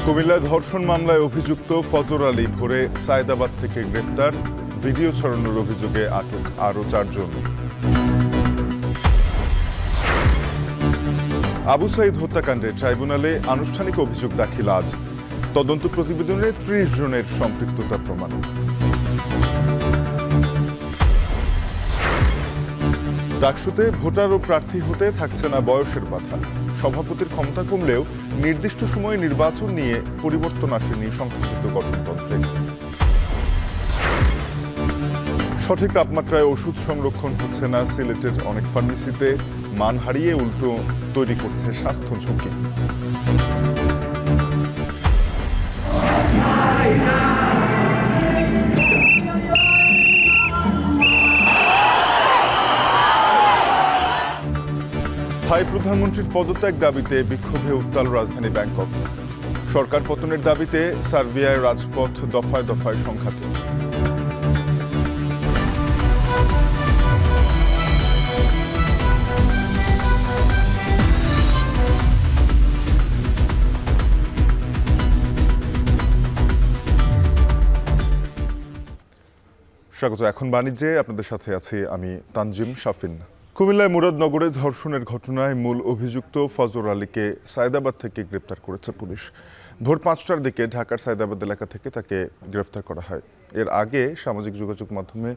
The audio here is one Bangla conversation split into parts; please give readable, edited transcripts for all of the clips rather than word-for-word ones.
কুমিল্লায় ধর্ষণ মামলায় অভিযুক্ত ফজর আলী ভোরে সায়েদাবাদ থেকে গ্রেপ্তার, ভিডিও ছড়ানোর অভিযোগে আটক আরও 4 জন। আবু সাইদ হত্যাকাণ্ডে ট্রাইব্যুনালে আনুষ্ঠানিক অভিযোগ দাখিল আজ, তদন্ত প্রতিবেদনে 30 জনের সম্পৃক্ততার প্রমাণ। ডাকসুতে ভোটার ও প্রার্থী হতে থাকছে না বয়সের বাধা, সভাপতির ক্ষমতা কমলেও নির্দিষ্ট সময়ে নির্বাচন নিয়ে পরিবর্তন আসেনি সংশোধিত গঠনতন্ত্রে। সঠিক তাপমাত্রায় ওষুধ সংরক্ষণ হচ্ছে না সিলেটের অনেক ফার্মেসিতে, মান হারিয়ে উল্টো তৈরি করছে স্বাস্থ্য ঝুঁকি। থাই প্রধানমন্ত্রীর পদত্যাগ দাবিতে বিক্ষোভে উত্তাল রাজধানী ব্যাংকক। সরকার পতনের দাবিতে সার্বিয়ায় রাজপথ দফায় দফায় সংঘাত। স্বাগত। এখন বাণিজ্যে আপনাদের সাথে আছি আমি তানজিম শাফিন। কুমিল্লায় মুরাদনগরে ধর্ষণের ঘটনায় মূল অভিযুক্ত ফজর আলীকে সায়েদাবাদ থেকে গ্রেপ্তার করেছে পুলিশ। ভোর 5টার দিকে ঢাকার সায়েদাবাদ এলাকা থেকে তাকে গ্রেপ্তার করা হয়। এর আগে সামাজিক যোগাযোগ মাধ্যমে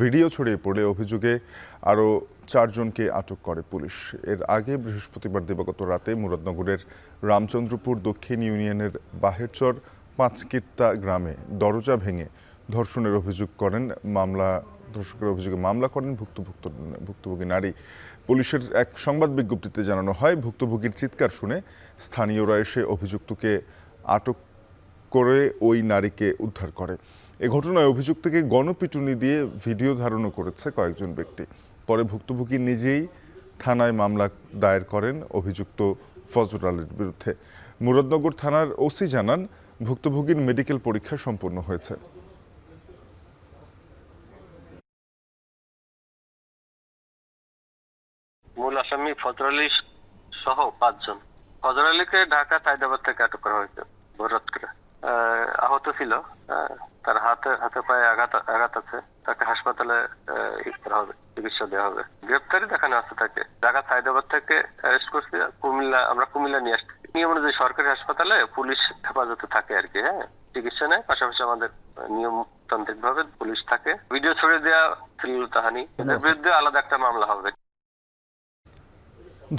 ভিডিও ছড়িয়ে পড়লে অভিযোগে আরও 4 জনকে আটক করে পুলিশ। এর আগে বৃহস্পতিবার দিবাগত রাতে মুরাদনগরের রামচন্দ্রপুর দক্ষিণ ইউনিয়নের বাহেরচর 5 গ্রামে দরজা ভেঙে ধর্ষণের অভিযোগে মামলা করেন ভুক্তভোগী নারী। পুলিশের এক সংবাদ বিজ্ঞপ্তিতে জানানো হয়, ভুক্তভোগীর চিৎকার শুনে স্থানীয়রা এসে অভিযুক্তকে আটক করে ওই নারীকে উদ্ধার করে। এ ঘটনায় অভিযুক্তকে গণপিটুনি দিয়ে ভিডিও ধারণও করেছে কয়েকজন ব্যক্তি। পরে ভুক্তভোগী নিজেই থানায় মামলা দায়ের করেন অভিযুক্ত ফজর আলীর বিরুদ্ধে। মুরাদনগর থানার ওসি জানান, ভুক্তভোগীর মেডিকেল পরীক্ষা সম্পন্ন হয়েছে। মূল আসামি ফজর আলী সহ 5 জন। ফজর আলীকে ঢাকা সায়েদাবাদ থেকে আটক করা হয়েছে ভোর রাত করে। আহত ছিল, তার হাতে পায়ে আঘাত আছে, তাকে হাসপাতালে চিকিৎসা দেওয়া হবে। গ্রেপ্তারি দেখানো আছে তাকে। ঢাকা সায়েদাবাদ থেকে অ্যারেস্ট করছি, আমরা কুমিল্লা নিয়ে আসছি। নিয়ম অনুযায়ী সরকারি হাসপাতালে পুলিশ হেফাজতে থাকে আর কি। চিকিৎসা নেয়, পাশাপাশি আমাদের নিয়মতান্ত্রিক ভাবে পুলিশ থাকে। ভিডিও ছড়িয়ে দেওয়া শ্লীলতাহানি, এদের বিরুদ্ধে আলাদা একটা মামলা হবে।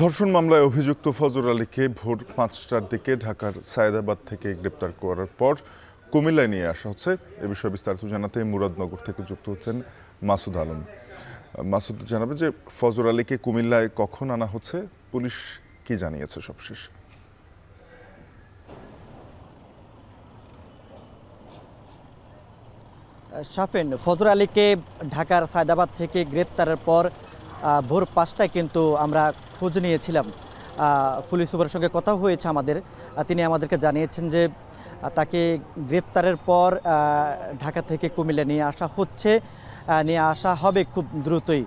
ধর্ষণ মামলায় অভিযুক্ত ফজর আলীকে ভোর 5টার দিকে ঢাকার সায়েদাবাদ থেকে গ্রেপ্তার করার পর কুমিল্লায় নিয়ে আসা হচ্ছে। এ বিষয়ে বিস্তারিত জানাতে মুরাদনগর থেকে যুক্ত হচ্ছেন মাসুদ আলম। মাসুদ জানাবে যে ফজর আলীকে কুমিল্লায় কখন আনা হচ্ছে, পুলিশ কি জানিয়েছে সবশেষ? শাফিন, ফজর আলীকে ঢাকার সায়েদাবাদ থেকে গ্রেপ্তারের পর ভোর 5টায় কিন্তু আমরা খোঁজ নিয়েছিলাম। পুলিশ সুপারের সঙ্গে কথা হয়েছে আমাদের। তিনি আমাদেরকে জানিয়েছেন যে তাকে গ্রেপ্তারের পর ঢাকা থেকে কুমিল্লা নিয়ে আসা হবে খুব দ্রুতই।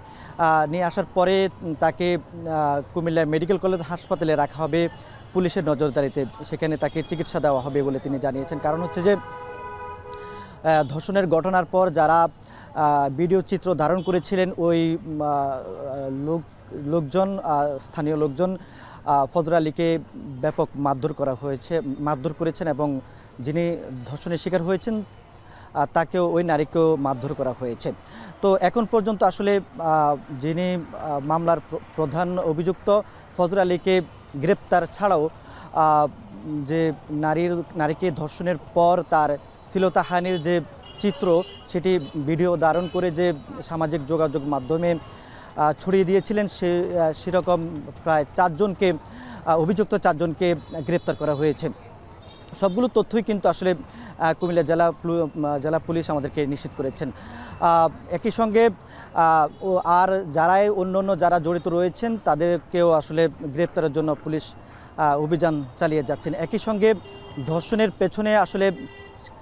নিয়ে আসার পরে তাকে কুমিল্লা মেডিকেল কলেজ হাসপাতালে রাখা হবে পুলিশের নজরদারিতে। সেখানে তাকে চিকিৎসা দেওয়া হবে বলে তিনি জানিয়েছেন। কারণ হচ্ছে যে ধর্ষণের ঘটনার পর যারা ভিডিও চিত্র ধারণ করেছিলেন ওই স্থানীয় লোকজন ফজর আলীকে ব্যাপক মারধর করেছেন এবং যিনি ধর্ষণের শিকার হয়েছেন তাকেও, ওই নারীকেও মারধর করা হয়েছে। তো এখন পর্যন্ত আসলে যিনি মামলার প্রধান অভিযুক্ত ফজর আলীকে গ্রেপ্তার ছাড়াও যে নারীকে ধর্ষণের পর তার শ্লীলতাহানির যে চিত্র, সেটি ভিডিও ধারণ করে যে সামাজিক যোগাযোগ মাধ্যমে ছড়িয়ে দিয়েছিলেন, সেরকম প্রায় 4 জনকে, অভিযুক্ত 4 জনকে গ্রেপ্তার করা হয়েছে। সবগুলো তথ্যই কিন্তু আসলে কুমিল্লা জেলা পুলিশ আমাদেরকে নিশ্চিত করেছেন। একই সঙ্গে আর যারা জড়িত রয়েছেন তাদেরকেও আসলে গ্রেপ্তারের জন্য পুলিশ অভিযান চালিয়ে যাচ্ছেন। একই সঙ্গে ধর্ষণের পেছনে আসলে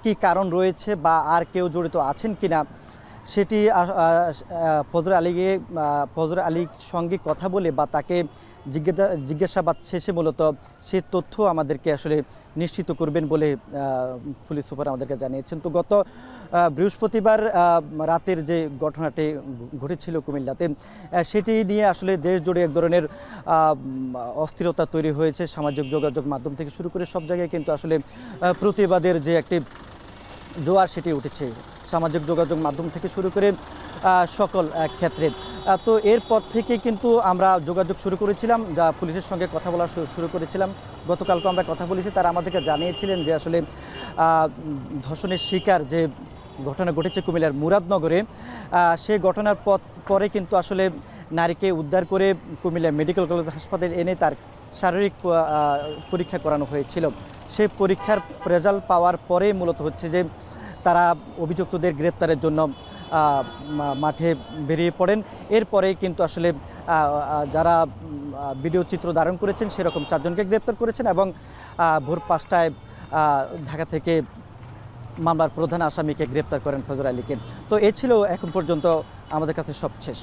কি কারণ রয়েছে বা আর কেউ জড়িত আছেন কিনা সেটি ফজর আলীর সঙ্গে কথা বলে বা তাকে জিজ্ঞাসাবাদ শেষে মূলত সে তথ্য আমাদেরকে আসলে নিশ্চিত করবেন বলে পুলিশ সুপার আমাদেরকে জানিয়েছেন। তো গত বৃহস্পতিবার রাতের যে ঘটনাটি ঘটেছিল কুমিল্লাতে, সেটি নিয়ে আসলে দেশ জুড়ে এক ধরনের অস্থিরতা তৈরি হয়েছে। সামাজিক যোগাযোগ মাধ্যম থেকে শুরু করে সব জায়গায় কিন্তু আসলে প্রতিবাদের যে একটি জোয়ার সেটি উঠেছে, সামাজিক যোগাযোগ মাধ্যম থেকে শুরু করে সকল ক্ষেত্রে। তো এরপর থেকে কিন্তু আমরা যোগাযোগ শুরু করেছিলাম, যা পুলিশের সঙ্গে কথা বলা শুরু করেছিলাম। গতকালকে আমরা কথা বলেছি, তারা আমাদেরকে জানিয়েছিলেন যে আসলে ধর্ষণের শিকার যে ঘটনা ঘটেছে কুমিল্লার মুরাদনগরে, সেই ঘটনার পরে কিন্তু আসলে নারীকে উদ্ধার করে কুমিল্লা মেডিকেল কলেজ হাসপাতালে এনে তার শারীরিক পরীক্ষা করানো হয়েছিল। সেই পরীক্ষার রেজাল্ট পাওয়ার পরে মূলত হচ্ছে যে তারা অভিযুক্তদের গ্রেপ্তারের জন্য মাঠে বেরিয়ে পড়েন। এরপরে কিন্তু আসলে যারা ভিডিও চিত্র ধারণ করেছেন সেরকম 4 জনকে গ্রেপ্তার করেছেন এবং ভোর 5টায় ঢাকা থেকে মামলার প্রধান আসামিকে গ্রেপ্তার করেন ফজর আলীকে। তো এ ছিল এখন পর্যন্ত আমাদের কাছে সবশেষ।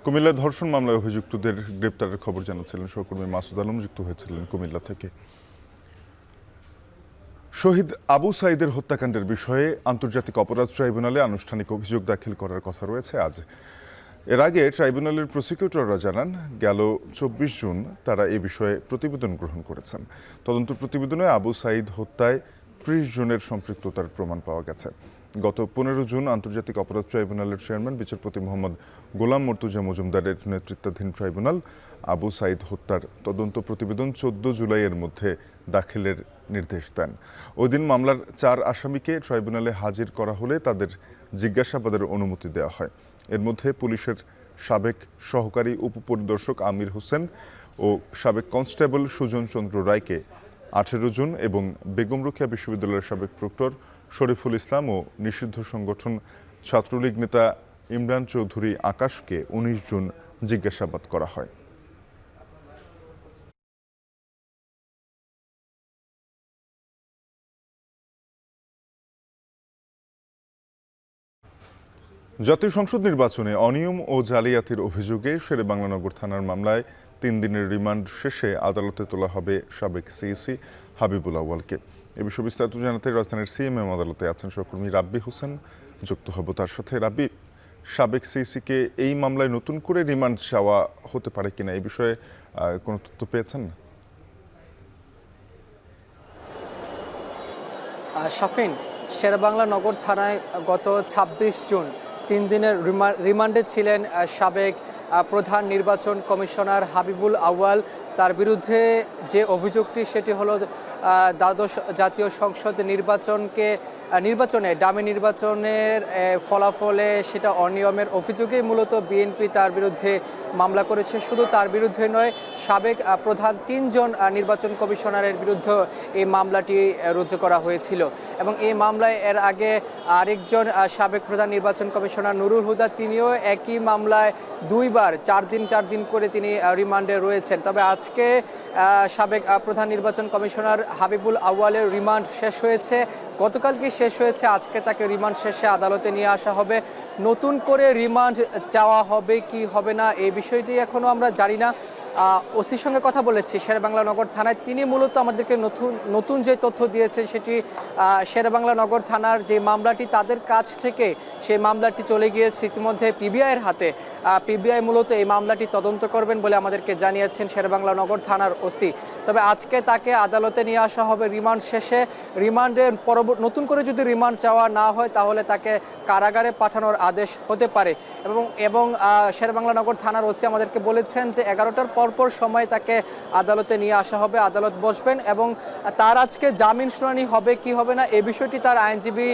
কুমিল্লা ধর্ষণ মামলায় অভিযুক্তদের গ্রেপ্তারের খবর জানাচ্ছিলেন সহকর্মী মাসুদ আলম, যুক্ত হয়েছিলেন কুমিল্লা থেকে। শহীদ আবু সাঈদের হত্যাকাণ্ডের বিষয়ে আন্তর্জাতিক অপরাধ ট্রাইব্যুনালে আনুষ্ঠানিক অভিযোগ দাখিল করার কথা রয়েছে আজ। এর আগে ট্রাইব্যুনালের প্রসিকিউটররা জানান, গেল 24 জুন তারা এ বিষয়ে প্রতিবেদন গ্রহণ করেছেন। তদন্ত প্রতিবেদনে আবু সাঈদ হত্যায় 30 জনের সম্পৃক্ততার প্রমাণ পাওয়া গেছে। গত 15 জুন আন্তর্জাতিক অপরাধ ট্রাইব্যুনালের চেয়ারম্যান বিচারপতি মোহাম্মদ গোলাম মর্তুজা মজুমদারের নেতৃত্বাধীন ট্রাইব্যুনাল আবু সাঈদ হত্যার তদন্ত প্রতিবেদন 14 জুলাইয়ের মধ্যে দাখিলের নির্দেশ দেন। ওই দিন মামলার 4 আসামিকে ট্রাইব্যুনালে হাজির করা হলে তাদের জিজ্ঞাসাবাদের অনুমতি দেওয়া হয়। এর মধ্যে পুলিশের সাবেক সহকারী উপপরিদর্শক আমির হোসেন ও সাবেক কনস্টেবল সুজন চন্দ্র রায়কে 18 জুন এবং বেগম রোকেয়া বিশ্ববিদ্যালয়ের সাবেক প্রক্টর শরীফুল ইসলাম ও নিষিদ্ধ সংগঠন ছাত্রলীগ নেতা ইমরান চৌধুরী আকাশকে 19 জুন জিজ্ঞাসাবাদ করা হয়। জাতীয় সংসদ নির্বাচনে অনিয়ম ও জালিয়াতির অভিযোগে শেরেবাংলা থানার মামলায় 3 দিনের রিমান্ড শেষে আদালতে তোলা হবে সাবেক সিইসি হাবিবুল আউয়ালকে। এ বিষয়ে বিস্তারিত জানাতে রাজধানীর সিএমএম আদালতে আছেন সহকর্মী রাব্বি হোসেন, যুক্ত হব তার সাথে। রাব্বি, সাবেক সিইসিকে এই মামলায় নতুন করে রিমান্ড চাওয়া হতে পারে কিনা, এই বিষয়ে কোনো তথ্য পেয়েছেন? শাফিন, শেরেবাংলা নগর থানায় গত 26 জুন 3 দিনের রিমান্ডে ছিলেন সাবেক প্রধান নির্বাচন কমিশনার হাবিবুল আউয়াল। তার বিরুদ্ধে যে অভিযোগটি সেটি হলো দ্বাদশ জাতীয় সংসদ নির্বাচনে ডামি নির্বাচনের ফলাফলে সেটা অনিয়মের অভিযোগেই মূলত বিএনপি তার বিরুদ্ধে মামলা করেছে। শুধু তার বিরুদ্ধে নয়, সাবেক প্রধান 3 জন নির্বাচন কমিশনারের বিরুদ্ধে এই মামলাটি রুজু করা হয়েছিল এবং এই মামলায় এর আগে আরেকজন সাবেক প্রধান নির্বাচন কমিশনার নুরুল হুদা, তিনিও একই মামলায় 2 বার 4 দিন করে তিনি রিমান্ডে রয়েছেন। তবে আজকে সাবেক প্রধান নির্বাচন কমিশনার হাবিবুল আউয়ালের রিমান্ড শেষ হয়েছে, গতকালকে শেষ হয়েছে। আজকে তাকে রিমান্ড শেষে আদালতে নিয়ে আসা হবে। নতুন করে রিমান্ড চাওয়া হবে কি হবে না এই বিষয়টি এখনও আমরা জানি না। ওসির সঙ্গে কথা বলেছি শেরেবাংলা নগর থানায়, তিনি মূলত আমাদেরকে নতুন যে তথ্য দিয়েছেন সেটি শেরেবাংলা নগর থানার যে মামলাটি তাদের কাছ থেকে সেই মামলাটি চলে গিয়েছে ইতিমধ্যে পিবিআইয়ের হাতে। পিবিআই মূলত এই মামলাটি তদন্ত করবেন বলে আমাদেরকে জানিয়েছেন শেরেবাংলা নগর থানার ওসি। তবে আজকে তাকে আদালতে নিয়ে আসা হবে রিমান্ড শেষে। রিমান্ডের নতুন করে যদি রিমান্ড চাওয়া না হয় তাহলে তাকে কারাগারে পাঠানোর আদেশ হতে পারে এবং শেরেবাংলা নগর থানার ওসি আমাদেরকে বলেছেন যে 11টার পরপর সময় তাকে আদালতে নিয়ে আসা হবে, আদালত বসবেন এবং তার আজকে জামিন শুনানি হবে কি হবে না এই বিষয়টি তার আইনজীবী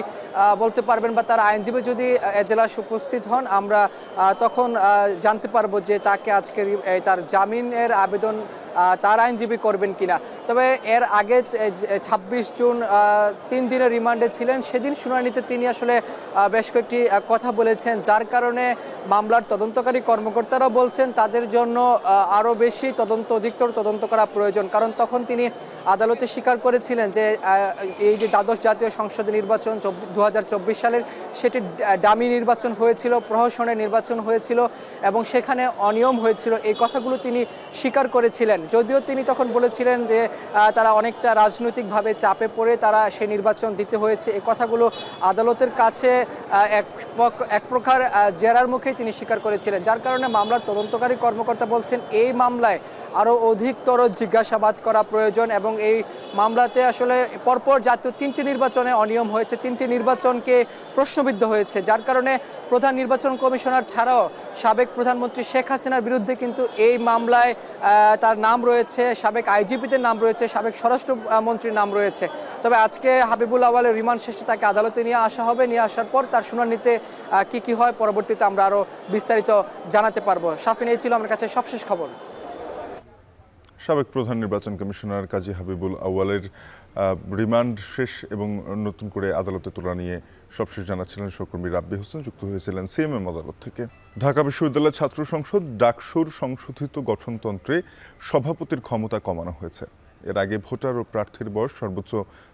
বলতে পারবেন, বা তার আইনজীবী যদি এজলাসে উপস্থিত হন আমরা তখন জানতে পারবো যে তাকে আজকে তার জামিনের আবেদন তার আইনজীবী করবেন কিনা। তবে এর আগে 26 জুন 3 দিনের রিমান্ডে ছিলেন, সেদিন শুনানিতে তিনি আসলে বেশ কয়েকটি কথা বলেছেন, যার কারণে মামলার তদন্তকারী কর্মকর্তারা বলছেন তাদের জন্য আরও বেশি অধিকতর তদন্ত করা প্রয়োজন। কারণ তখন তিনি আদালতে স্বীকার করেছিলেন যে এই যে দ্বাদশ জাতীয় সংসদ নির্বাচন 2024 সালের সেটি ডামি নির্বাচন হয়েছিল, প্রহসনের নির্বাচন হয়েছিল এবং সেখানে অনিয়ম হয়েছিল, এই কথাগুলো তিনি স্বীকার করেছিলেন। যদিও তিনি তখন বলেছিলেন যে তারা অনেকটা রাজনৈতিকভাবে চাপে পড়ে তারা সেই নির্বাচন দিতে হয়েছে, এই কথাগুলো আদালতের কাছে এক প্রকার জেরার মুখেই তিনি স্বীকার করেছিলেন। যার কারণে মামলার তদন্তকারী কর্মকর্তা বলছেন এই মামলায় আরও অধিকতর জিজ্ঞাসাবাদ করা প্রয়োজন এবং এই মামলাতে আসলে পরপর জাতীয় 3টি নির্বাচনে অনিয়ম হয়েছে, 3টি নির্বাচনকে প্রশ্নবিদ্ধ হয়েছে। যার কারণে প্রধান নির্বাচন কমিশনার ছাড়াও সাবেক প্রধানমন্ত্রী শেখ হাসিনার বিরুদ্ধে কিন্তু এই মামলায় তার নাম রয়েছে, সাবেক আইজিপিদের নাম রয়েছে, সাবেক স্বরাষ্ট্রমন্ত্রীর নাম রয়েছে। তবে আজকে হাবিবুল আউয়ালের রিমান্ড শেষে তাকে আদালতে নিয়ে আসা হবে, নিয়ে আসার পর তার শুনানিতে কি হয় পরবর্তীতে আমরা আরও বিস্তারিত জানাতে পারবো। শাফিন, এই ছিল আমার কাছে সবশেষ খবর। সাবেক প্রধান নির্বাচন কমিশনার কাজী হাবিবুল আউয়ালের রিমান্ড শেষ এবং নতুন করে আদালতে তোলা নিয়ে সবশেষ জানাচ্ছিলেন সহকর্মী রাব্বি হোসেন, যুক্ত হয়েছিলেন সিএমএম আদালত থেকে। ঢাকা বিশ্ববিদ্যালয়ের ছাত্র সংসদ ডাকসুর সংশোধিত গঠনতন্ত্রে সভাপতির ক্ষমতা কমানো হয়েছে। এর আগে ভোটার ও প্রার্থীর বয়স সর্বোচ্চ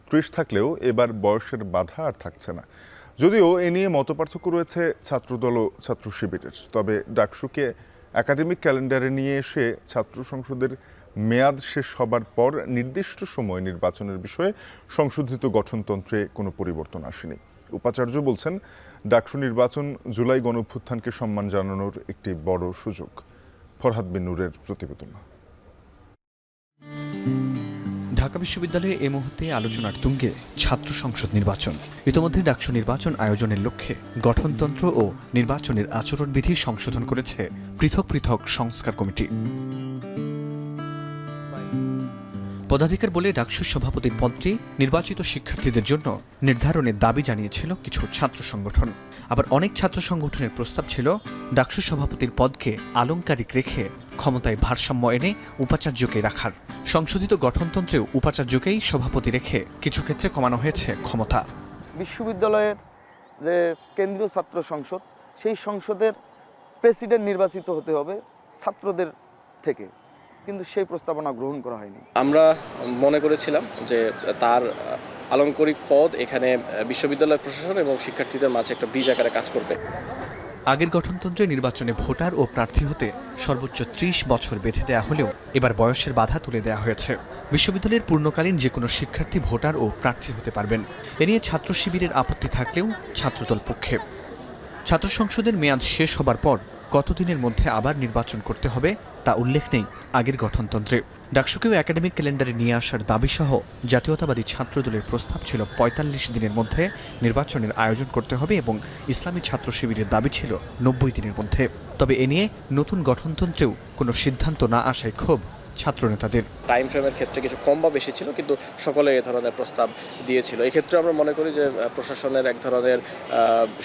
30 থাকলেও এবার বয়সের বাধা আর থাকছে না। যদিও এ নিয়ে মতপার্থক্য রয়েছে ছাত্রদল ও ছাত্র শিবিরের, তবে ডাকসুকে একাডেমিক ক্যালেন্ডারে নিয়ে এসে ছাত্র সংসদের মেয়াদ শেষ হবার পর নির্দিষ্ট সময় নির্বাচনের বিষয়ে সংশোধিত গঠনতন্ত্রে কোনো পরিবর্তন আসেনি। উপাচার্য বলছেন, ডাকসু নির্বাচন জুলাই গণঅভ্যুত্থানকে সম্মান জানানোর একটি বড় সুযোগ। ফরহাদ বিন নূরের প্রতিবেদন। ঢাকা বিশ্ববিদ্যালয়ে এ মুহূর্তে আলোচনার তুঙ্গে ছাত্র সংসদ নির্বাচন। ইতোমধ্যে ডাকসু নির্বাচন আয়োজনের লক্ষ্যে গঠনতন্ত্র ও নির্বাচনের আচরণবিধি সংশোধন করেছে পৃথক পৃথক সংস্কার কমিটি। পদাধিকার বলে ডাকসুর সভাপতির পদটি নির্বাচিত শিক্ষার্থীদের জন্য নির্ধারণের দাবি জানিয়েছিল কিছু ছাত্র সংগঠন। আবার অনেক ছাত্র সংগঠনের প্রস্তাব ছিল ডাকসু সভাপতির পদকে আলংকারিক রেখে ক্ষমতায় ভারসাম্য এনে উপাচার্যকে রাখার। সংশোধিত গঠনতন্ত্রেও উপাচার্যকেই সভাপতি রেখে কিছু ক্ষেত্রে কমানো হয়েছে ক্ষমতা। বিশ্ববিদ্যালয়ের যে কেন্দ্রীয় ছাত্র সংসদ, সেই সংসদের প্রেসিডেন্ট নির্বাচিত হতে হবে ছাত্রদের থেকে, কিন্তু সেই প্রস্তাবনা গ্রহণ করা হয়নি। আমরা মনে করেছিলাম যে তার আলংকারিক পদ এখানে বিশ্ববিদ্যালয় প্রশাসন এবং শিক্ষার্থীদের মাঝে একটা ব্রিজ আকারে কাজ করবে। আগের গঠনতন্ত্রে নির্বাচনে ভোটার ও প্রার্থী হতে সর্বোচ্চ 30 বছর বেঁধে দেওয়া হলেও এবার বয়সের বাধা তুলে দেওয়া হয়েছে। বিশ্ববিদ্যালয়ের পূর্ণকালীন যে কোনো শিক্ষার্থী ভোটার ও প্রার্থী হতে পারবেন। এ নিয়ে ছাত্র শিবিরের আপত্তি থাকলেও ছাত্রদল পক্ষে ছাত্র সংসদের মেয়াদ শেষ হবার পর কতদিনের মধ্যে আবার নির্বাচন করতে হবে তা উল্লেখ নেই আগের গঠনতন্ত্রে। ডাকসুকেও একাডেমিক ক্যালেন্ডারে নিয়ে আসার দাবিসহ জাতীয়তাবাদী ছাত্রদলের প্রস্তাব ছিল 45 দিনের মধ্যে নির্বাচনের আয়োজন করতে হবে এবং ইসলামী ছাত্র শিবিরের দাবি ছিল 90 দিনের মধ্যে। তবে এ নিয়ে নতুন গঠনতন্ত্রেও কোনো সিদ্ধান্ত না আসায় ক্ষোভ ছাত্রনেতাদের। টাইম ফ্রেমের ক্ষেত্রে কিছু কম বা বেশি ছিল, কিন্তু সকলে এ ধরনের প্রস্তাব দিয়েছিল। এই ক্ষেত্রে আমরা মনে করি যে প্রশাসনের এক ধরনের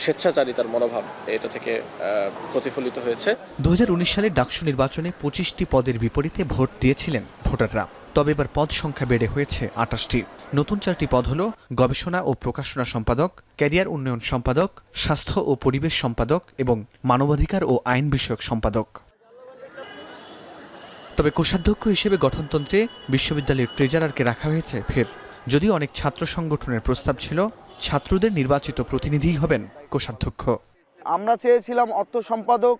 স্বেচ্ছাচারিতার মনোভাব এটা থেকে প্রতিফলিত হয়েছে। 2019 সালে ডাকসু নির্বাচনে 25টি পদের বিপরীতে ভোট দিয়েছিলেন ভোটাররা। তবে এবার পদ সংখ্যা বেড়ে হয়েছে 28টি। নতুন 4টি পদ হল গবেষণা ও প্রকাশনা সম্পাদক, ক্যারিয়ার উন্নয়ন সম্পাদক, স্বাস্থ্য ও পরিবেশ সম্পাদক এবং মানবাধিকার ও আইন বিষয়ক সম্পাদক। তবে কোষাধ্যক্ষ হিসেবে গঠনতন্ত্রে বিশ্ববিদ্যালয়ের ট্রেজারারকে রাখা হয়েছে ফের। যদিও অনেক ছাত্র সংগঠনের প্রস্তাব ছিল ছাত্রদের নির্বাচিত প্রতিনিধিই হবেন কোষাধ্যক্ষ। আমরা চেয়েছিলাম অর্থ সম্পাদক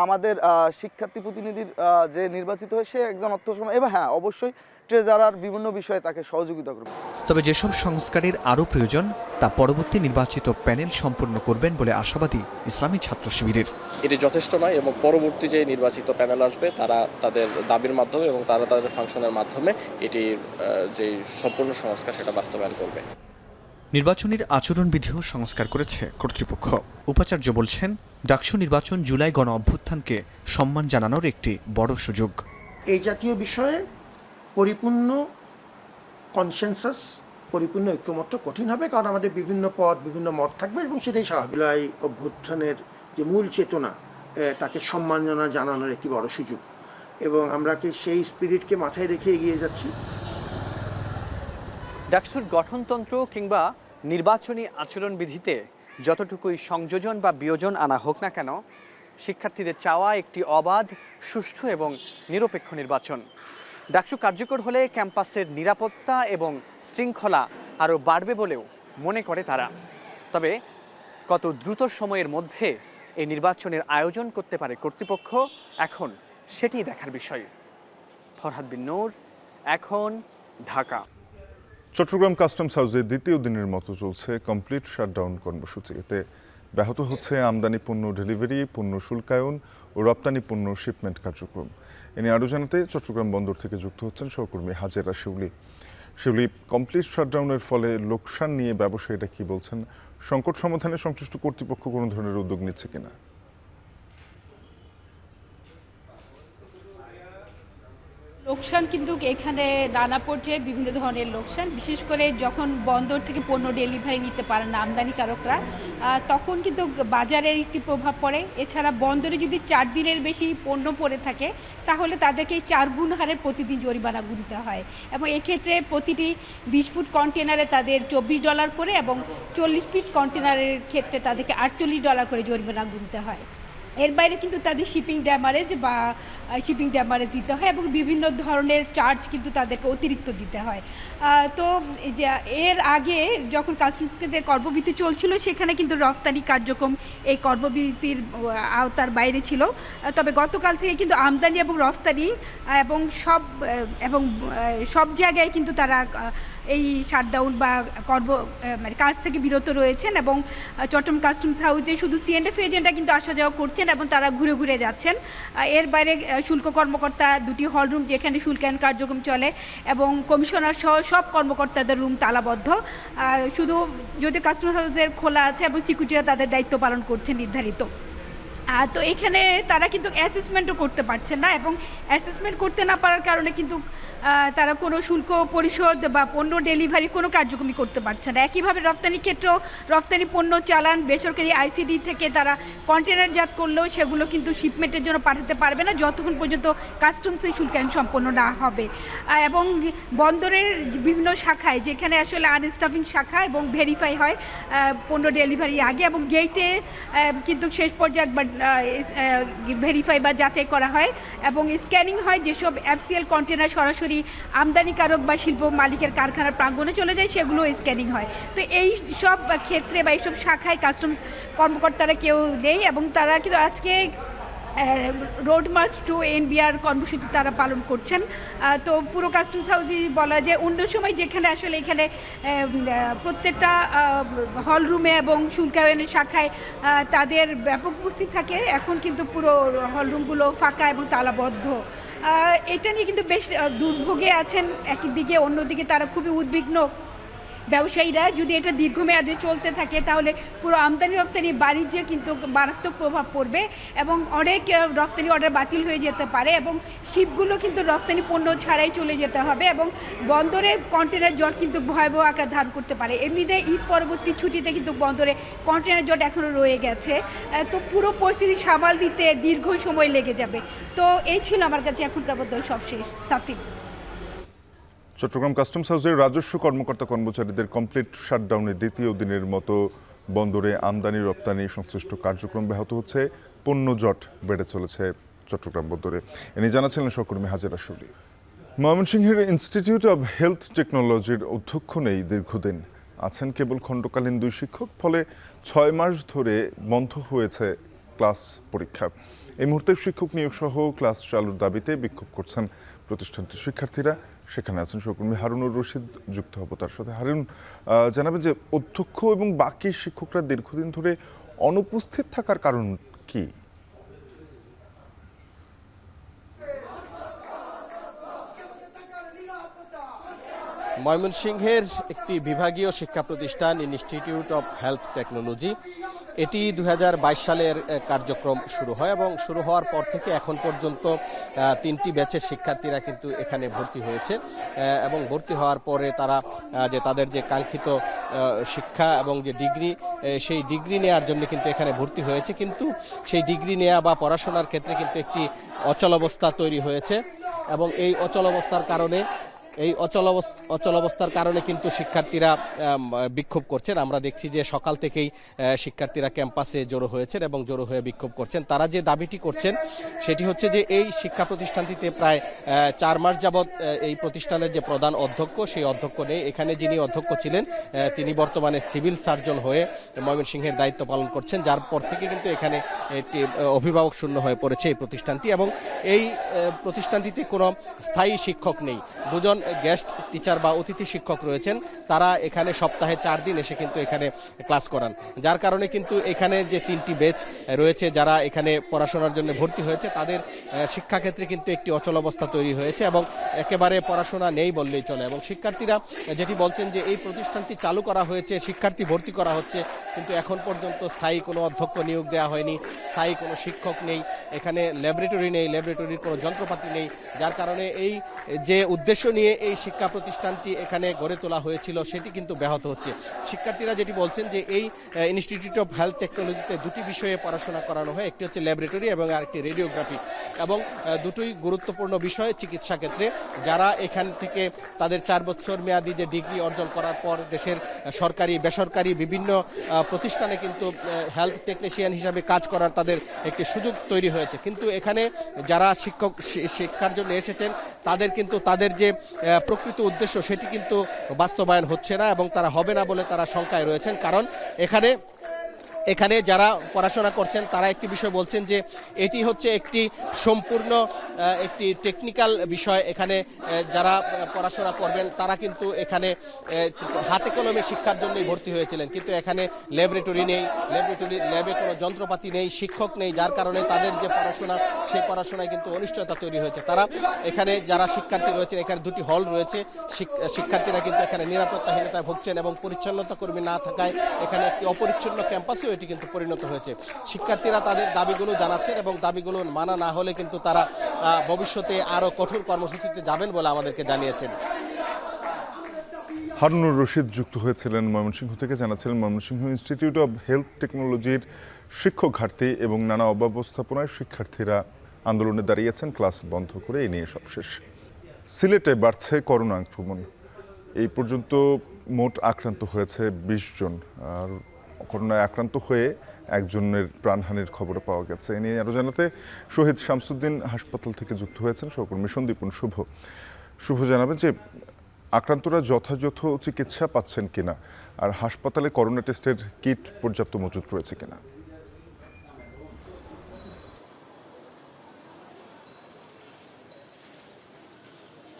আমাদের শিক্ষার্থী প্রতিনিধির যে নির্বাচিত হয় সে একজন অর্থ সম্পাদক, এবং হ্যাঁ অবশ্যই ট্রেজারার বিভিন্ন বিষয়ে তাকে সহযোগিতা করবে। তবে যেসব সংস্কারের আরও প্রয়োজন তা পরবর্তী নির্বাচিত প্যানেল সম্পন্ন করবেন বলে আশাবাদী ইসলামী ছাত্র শিবিরের। এটি যথেষ্ট নয় এবং পরবর্তী যে নির্বাচিত প্যানেল আসবে তারা তাদের দাবির মাধ্যমে এবং তারা তাদের ফাংশনের মাধ্যমে এটি যে সম্পূর্ণ সংস্কার সেটা বাস্তবায়ন করবে। নির্বাচনের আচরণবিধিও সংস্কার করেছে কর্তৃপক্ষ। উপাচার্য বলছেন, ডাকসু নির্বাচন জুলাই গণ অভ্যুত্থানকে সম্মান জানানোর একটি বড় সুযোগ। এই জাতীয় বিষয়ে পরিপূর্ণ কনসেনসাস, পরিপূর্ণ ঐক্যমত্য কঠিন হবে, কারণ আমাদের বিভিন্ন পদ বিভিন্ন মত থাকবে এবং সেটাই স্বাভাবিক। জুলাই অভ্যুত্থানের যে মূল চেতনা তাকে সম্মাননা জানানোর একটি বড় সুযোগ। এবং আমরা কি সেই স্পিরিটকে মাথায় রেখে এগিয়ে যাচ্ছি। ডাকসুর গঠনতন্ত্র কিংবা নির্বাচনী আচরণবিধিতে যতটুকুই সংযোজন বা বিয়োজন আনা হোক না কেন, শিক্ষার্থীদের চাওয়া একটি অবাধ, সুষ্ঠু এবং নিরপেক্ষ নির্বাচন। ডাকসু কার্যকর হলে ক্যাম্পাসের নিরাপত্তা এবং শৃঙ্খলা আরও বাড়বে বলেও মনে করে তারা। তবে কত দ্রুত সময়ের মধ্যে এই নির্বাচনের আয়োজন করতে পারে কর্তৃপক্ষ, এখন সেটিই দেখার বিষয়। ফরহাদ বিন নূর, এখন, ঢাকা। চট্টগ্রাম কাস্টমস হাউসে দ্বিতীয় দিনের মতো চলছে কমপ্লিট শাটডাউন কর্মসূচি। এতে ব্যাহত হচ্ছে আমদানি পণ্য ডেলিভারি, পণ্য শুল্কায়ন ও রপ্তানি পণ্য শিপমেন্ট কার্যক্রম। এ নিয়ে আরও জানাতে চট্টগ্রাম বন্দর থেকে যুক্ত হচ্ছেন সহকর্মী হাজেরা শিউলি। শিউলি, কমপ্লিট শাটডাউনের ফলে লোকসান নিয়ে ব্যবসায়ীরা কি বলছেন? সংকট সমাধানে সংশ্লিষ্ট কর্তৃপক্ষ কোনো ধরনের উদ্যোগ নিচ্ছে কিনা? লোকসান কিন্তু এখানে নানা পর্যায়ে বিভিন্ন ধরনের লোকসান, বিশেষ করে যখন বন্দর থেকে পণ্য ডেলিভারি নিতে পারে না আমদানিকারকরা, তখন কিন্তু বাজারের একটি প্রভাব পড়ে। এছাড়া বন্দরে যদি 4 দিনের বেশি পণ্য পড়ে থাকে তাহলে তাদেরকে 4 গুণ হারে প্রতিদিন জরিমানা গুনতে হয়, এবং এক্ষেত্রে প্রতিটি 20 ফুট কন্টেনারে তাদের $24 করে এবং 40 ফিট কন্টেনারের ক্ষেত্রে তাদেরকে $48 করে জরিমানা গুনতে হয়। এর বাইরে কিন্তু তাদের শিপিং ড্যামারেজ দিতে হয় এবং বিভিন্ন ধরনের চার্জ কিন্তু তাদেরকে অতিরিক্ত দিতে হয়। তো এর আগে যখন কাস্টমসকে যে কর্মবিরতি চলছিল সেখানে কিন্তু রফতানি কার্যক্রম এই কর্মবিরতির আওতার বাইরে ছিল। তবে গতকাল থেকে কিন্তু আমদানি এবং রফতানি এবং সব জায়গায় কিন্তু তারা এই শাটডাউন বা কাজ থেকে বিরত রয়েছেন, এবং চট্টগ্রাম কাস্টমস হাউসে শুধু সিএনএফ এজেন্টরা কিন্তু আসা যাওয়া করছেন এবং তারা ঘুরে ঘুরে যাচ্ছেন। এর বাইরে শুল্ক কর্মকর্তা, 2টি হলরুম যেখানে শুল্কায়ন কার্যক্রম চলে, এবং কমিশনার সহ সব কর্মকর্তাদের রুম তালাবদ্ধ। শুধু যদি কাস্টমস হাউসের খোলা আছে এবং সিকিউরিটিরা তাদের দায়িত্ব পালন করছে নির্ধারিত। তো এখানে তারা কিন্তু অ্যাসেসমেন্টও করতে পারছেন না, এবং অ্যাসেসমেন্ট করতে না পারার কারণে কিন্তু তারা কোনো শুল্ক পরিশোধ বা পণ্য ডেলিভারি কোনো কার্যক্রমই করতে পারছে না। একইভাবে রপ্তানির ক্ষেত্রেও রপ্তানি পণ্য চালান বেসরকারি আইসিডি থেকে তারা কন্টেনারজাত করলেও সেগুলো কিন্তু শিপমেন্টের জন্য পাঠাতে পারবে না যতক্ষণ পর্যন্ত কাস্টমসের শুল্কায়ন সম্পন্ন না হবে। এবং বন্দরের বিভিন্ন শাখায়, যেখানে আসলে আনস্টাফিং শাখা এবং ভেরিফাই হয় পণ্য ডেলিভারি আগে, এবং গেটে কিন্তু শেষ পর্যায়ে একবার ভেরিফাই বা যাচাই করা হয় এবং স্ক্যানিং হয়। যেসব এফসিএল কন্টেনার সরাসরি আমদানিকারক বা শিল্প মালিকের কারখানার প্রাঙ্গণে চলে যায় সেগুলো স্ক্যানিং হয়। তো এই সব ক্ষেত্রে বা এইসব শাখায় কাস্টমস কর্মকর্তারা কেউ নেই, এবং তারা কিন্তু আজকে রোড মার্চ টু এনবিআর কর্মসূচি তারা পালন করছেন। তো পুরো কাস্টমস হাউসই বলা যায় অন্য সময় যেখানে আসলে এখানে প্রত্যেকটা হল রুমে এবং শুল্কায়নের শাখায় তাদের ব্যাপক উপস্থিত থাকে, এখন কিন্তু পুরো হলরুমগুলো ফাঁকা এবং তালাবদ্ধ। এটা নিয়ে কিন্তু বেশ দুর্ভোগে আছেন একদিকে, অন্যদিকে তারা খুবই উদ্বিগ্ন ব্যবসায়ীরা। যদি এটা দীর্ঘমেয়াদে চলতে থাকে তাহলে পুরো আমদানি রফতানি বাণিজ্যে কিন্তু মারাত্মক প্রভাব পড়বে, এবং অনেক রফতানি অর্ডার বাতিল হয়ে যেতে পারে, এবং শিপগুলো কিন্তু রফতানি পণ্য ছাড়াই চলে যেতে হবে, এবং বন্দরে কন্টেনার জট কিন্তু ভয়াবহ আকার ধারণ করতে পারে। এমনিতে ঈদ পরবর্তী ছুটিতে কিন্তু বন্দরে কন্টেনার জট এখনও রয়ে গেছে। তো পুরো পরিস্থিতি সামাল দিতে দীর্ঘ সময় লেগে যাবে। তো এই ছিল আমার কাছে এখনকার মধ্যে সবশেষ। সাফিন। চট্টগ্রাম কাস্টমস হাউসের রাজস্ব কর্মকর্তা কর্মচারীদের কমপ্লিট শাটডাউনের দ্বিতীয় দিনের মতো বন্দরে আমদানি রপ্তানি সংশ্লিষ্ট কার্যক্রম ব্যাহত হচ্ছে, পণ্য জট বেড়ে চলেছে চট্টগ্রাম বন্দরে। এ নিয়ে জানাচ্ছিলেন সহকর্মী হাজেরা শিউলি। ময়মনসিংহের ইনস্টিটিউট অব হেলথ টেকনোলজির অধ্যক্ষ নেই দীর্ঘদিন, আছেন কেবল খণ্ডকালীন 2 শিক্ষক, ফলে 6 মাস ধরে বন্ধ হয়েছে ক্লাস পরীক্ষা। এই মুহূর্তে শিক্ষক নিয়োগ সহ ক্লাস চালুর দাবিতে বিক্ষোভ করছেন প্রতিষ্ঠানটির শিক্ষার্থীরা। সেখানে আছেন সহকর্মী হারুনুর রশিদ, যুক্ত হব তার সাথে। হারুন, জানাবেন যে অধ্যক্ষ এবং বাকি শিক্ষকরা দীর্ঘদিন ধরে অনুপস্থিত থাকার কারণ কি? ময়মনসিংহের একটি বিভাগীয় শিক্ষা প্রতিষ্ঠান ইনস্টিটিউট অফ হেলথ টেকনোলজি, এটি 2022 সালের কার্যক্রম শুরু হয় এবং শুরু হওয়ার পর থেকে এখন পর্যন্ত 3টি ব্যাচের শিক্ষার্থীরা কিন্তু এখানে ভর্তি হয়েছে এবং ভর্তি হওয়ার পরে তারা যে তাদের যে কাঙ্ক্ষিত শিক্ষা এবং যে ডিগ্রি, সেই ডিগ্রি নেওয়ার জন্য কিন্তু এখানে ভর্তি হয়েছে, কিন্তু সেই ডিগ্রি নেওয়া বা পড়াশোনার ক্ষেত্রে কিন্তু একটি অচলাবস্থা তৈরি হয়েছে এবং এই অচলাবস্থার কারণে কিন্তু শিক্ষার্থীরা বিক্ষোভ করছেন। আমরা দেখছি যে সকাল থেকেই শিক্ষার্থীরা ক্যাম্পাসে জড়ো হয়েছেন এবং জড়ো হয়ে বিক্ষোভ করছেন। তারা যে দাবিটি করছেন সেটি হচ্ছে যে এই শিক্ষা প্রতিষ্ঠানটিতে প্রায় 4 মাস যাবৎ এই প্রতিষ্ঠানের যে প্রধান অধ্যক্ষ, সেই অধ্যক্ষ নেই। এখানে যিনি অধ্যক্ষ ছিলেন তিনি বর্তমানে সিভিল সার্জন হয়ে ময়মনসিংহের দায়িত্ব পালন করছেন, যার পর থেকে কিন্তু এখানে একটি অভিভাবক শূন্য হয়ে পড়েছে এই প্রতিষ্ঠানটি এবং এই প্রতিষ্ঠানটিতে কোনো স্থায়ী শিক্ষক নেই। 2 জন গেস্ট টিচার বা অতিথি শিক্ষক রয়েছেন, তারা এখানে সপ্তাহে 4 দিন এসে কিন্তু এখানে ক্লাস করান, যার কারণে কিন্তু এখানে যে 3টি ব্যাচ রয়েছে যারা এখানে পড়াশোনার জন্য ভর্তি হয়েছে তাদের শিক্ষাক্ষেত্রে কিন্তু একটি অচলাবস্থা তৈরি হয়েছে এবং একেবারে পড়াশোনা নেই বললেই চলে। এবং শিক্ষার্থীরা যেটি বলছেন যে এই প্রতিষ্ঠানটি চালু করা হয়েছে, শিক্ষার্থী ভর্তি করা হচ্ছে, কিন্তু এখন পর্যন্ত স্থায়ী কোনো অধ্যক্ষ নিয়োগ দেওয়া হয়নি, স্থায়ী কোনো শিক্ষক নেই, এখানে ল্যাবরেটরি নেই, ল্যাবরেটরির কোনো যন্ত্রপাতি নেই, যার কারণে এই যে উদ্দেশ্য নিয়ে এই শিক্ষা প্রতিষ্ঠানটি এখানে গড়ে তোলা হয়েছিল সেটি কিন্তু ব্যাহত হচ্ছে। শিক্ষার্থীরা যেটি বলছেন যে এই ইনস্টিটিউট অফ হেলথ টেকনোলজিতে 2টি বিষয়ে পড়াশোনা করানো হয়, একটি হচ্ছে ল্যাবরেটরি এবং আরেকটি রেডিওগ্রাফি, এবং দুটোই গুরুত্বপূর্ণ বিষয় চিকিৎসা ক্ষেত্রে। যারা এখান থেকে তাদের 4 বছর মেয়াদী যে ডিগ্রি অর্জন করার পর দেশের সরকারি বেসরকারি বিভিন্ন প্রতিষ্ঠানে কিন্তু হেলথ টেকনিশিয়ান হিসাবে কাজ করার তাদের একটি সুযোগ তৈরি হয়েছে, কিন্তু এখানে যারা শিক্ষার জন্য এসেছেন তাদের কিন্তু তাদের যে প্রকৃত উদ্দেশ্য সেটি কিন্তু বাস্তবায়ন হচ্ছে না এবং তারা হবে না বলে তারা শঙ্কায় রয়েছেন। কারণ এখানে যারা পড়াশোনা করছেন তারা একটি বিষয় বলছেন যে এটি হচ্ছে একটি সম্পূর্ণ একটি টেকনিক্যাল বিষয়। এখানে যারা পড়াশোনা করবেন তারা কিন্তু এখানে হাতে কলমে শিক্ষার জন্যই ভর্তি হয়েছিলেন, কিন্তু এখানে ল্যাবরেটরি নেই, ল্যাবে কোনো যন্ত্রপাতি নেই, শিক্ষক নেই, যার কারণে তাদের যে পড়াশোনা সেই পড়াশোনায় কিন্তু অনিশ্চয়তা তৈরি হয়েছে। তারা এখানে যারা শিক্ষার্থী রয়েছেন, এখানে 2টি হল রয়েছে, শিক্ষার্থীরা কিন্তু এখানে নিরাপত্তাহীনতায় ভুগছেন এবং পরিচ্ছন্নতা কর্মী না থাকায় এখানে একটি অপরিচ্ছন্ন ক্যাম্পাসে এটি কিন্তু পরিণত হয়েছে। শিক্ষার্থীরা তাদের দাবিগুলো জানাচ্ছেন এবং দাবিগুলো মানা না হলে কিন্তু তারা ভবিষ্যতে আরো কঠোর কর্মসূচিতে যাবেন বলে আমাদেরকে জানিয়েছেন। হারুনুর রশিদ যুক্ত হয়েছিলেন ময়মনসিংহ থেকে, জানাচ্ছিলেন ময়মনসিংহ ইনস্টিটিউট অব হেলথ টেকনোলজির শিক্ষক ঘাটতি এবং নানা অব্যবস্থাপনায় শিক্ষার্থীরা আন্দোলনে দাঁড়িয়েছেন, ক্লাস বন্ধ করে এই নিয়ে সবশেষ। সিলেটে বাড়ছে করোনা আক্রমণ, এই পর্যন্ত মোট আক্রান্ত হয়েছে 20 জন, আর করোনায় আক্রান্ত হয়ে একজনের প্রাণহানির খবরও পাওয়া গেছে। এ নিয়ে আরও জানাতে শহীদ শামসুদ্দিন হাসপাতাল থেকে যুক্ত হয়েছেন সহকর্মী সন্দীপন শুভ জানাবেন যে আক্রান্তরা যথাযথ চিকিৎসা পাচ্ছেন কিনা, আর হাসপাতালে করোনা টেস্টের কিট পর্যাপ্ত মজুত রয়েছে কিনা।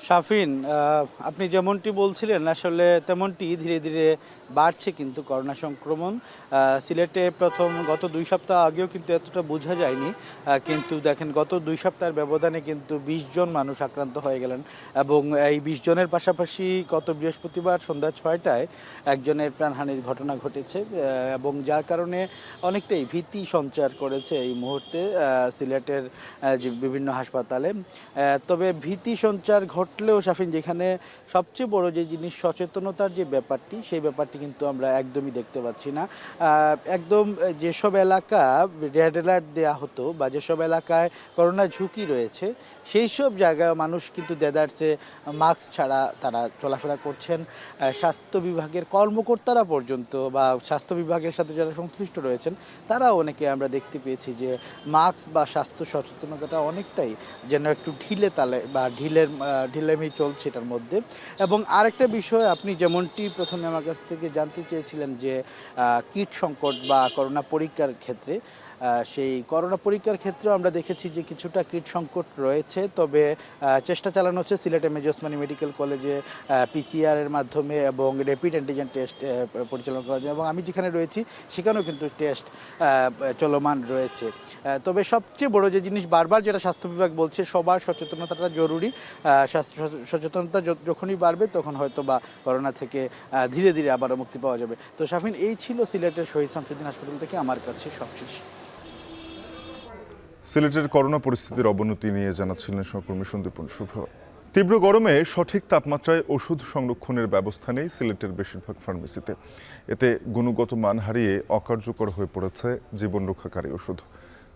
শাফিন, আপনি যেমনটি বলছিলেন আসলে তেমনটি ধীরে ধীরে বাড়ছে কিন্তু করোনা সংক্রমণ। সিলেটে গত 2 সপ্তাহ আগেও কিন্তু এতটা বোঝা যায়নি, কিন্তু দেখেন গত 2 সপ্তাহের ব্যবধানে কিন্তু 20 জন মানুষ আক্রান্ত হয়ে গেলেন এবং এই 20 জনের পাশাপাশি গত বৃহস্পতিবার সন্ধ্যা 6টায় একজনের প্রাণহানির ঘটনা ঘটেছে এবং যার কারণে অনেকটাই ভীতি সঞ্চার করেছে এই মুহূর্তে সিলেটের যে বিভিন্ন হাসপাতালে। তবে ভীতি সঞ্চার ঘটলেও শাফিন, যেখানে সবচেয়ে বড় যে জিনিস সচেতনতার যে ব্যাপারটি, সেই ব্যাপারটি কিন্তু আমরা একদমই দেখতে পাচ্ছি না। একদম যেসব এলাকা রেড অ্যালার্ট দেওয়া হতো বা যেসব এলাকায় করোনা ঝুঁকি রয়েছে সেই সব জায়গায় মানুষ কিন্তু দেদারসে মাস্ক ছাড়া তারা চলাফেরা করছেন। স্বাস্থ্য বিভাগের কর্মকর্তারা পর্যন্ত বা স্বাস্থ্য বিভাগের সাথে যারা সংশ্লিষ্ট রয়েছেন তারাও অনেকে আমরা দেখতে পেয়েছি যে মাস্ক বা স্বাস্থ্য সচেতনতাটা অনেকটাই যেন একটু ঢিলে তালে বা ঢিলেমি চলছে এটার মধ্যে। এবং আরেকটা বিষয় আপনি যেমনটি প্রথমে আমার কাছ থেকে জানতে চেয়েছিলেন যে কিট সংকট বা করোনা পরীক্ষার ক্ষেত্রে, সেই করোনা পরীক্ষার ক্ষেত্রেও আমরা দেখেছি যে কিছুটা কিট সংকট রয়েছে, তবে চেষ্টা চালানো হচ্ছে Sylhet M A Osmani medical কলেজে PCR এর মাধ্যমে এবং র্যাপিড অ্যান্টিজেন টেস্ট পরিচালনা করার জন্য, এবং আমি যেখানে রয়েছি সেখানেও কিন্তু টেস্ট চলমান রয়েছে। তবে সবচেয়ে বড় যে জিনিস বারবার যেটা স্বাস্থ্য বিভাগ বলছে, সবার সচেতনতাটা জরুরি। সচেতনতা যখনই বাড়বে তখন হয়তো বা করোনা থেকে ধীরে ধীরে আবারও মুক্তি পাওয়া যাবে। তো শাফিন, এই ছিল সিলেটের শহীদ শামসুদ্দিন হাসপাতাল থেকে আমার কাছে সবশেষ। সিলেটের করোনা পরিস্থিতির অবনতি নিয়ে জানাচ্ছিলেন সহকর্মী সন্দীপন শুভ। তীব্র গরমে সঠিক তাপমাত্রায় ওষুধ সংরক্ষণের ব্যবস্থা নেই সিলেটের বেশিরভাগ ফার্মেসিতে। এতে গুণগত মান হারিয়ে অকার্যকর হয়ে পড়েছে জীবন রক্ষাকারী ওষুধ।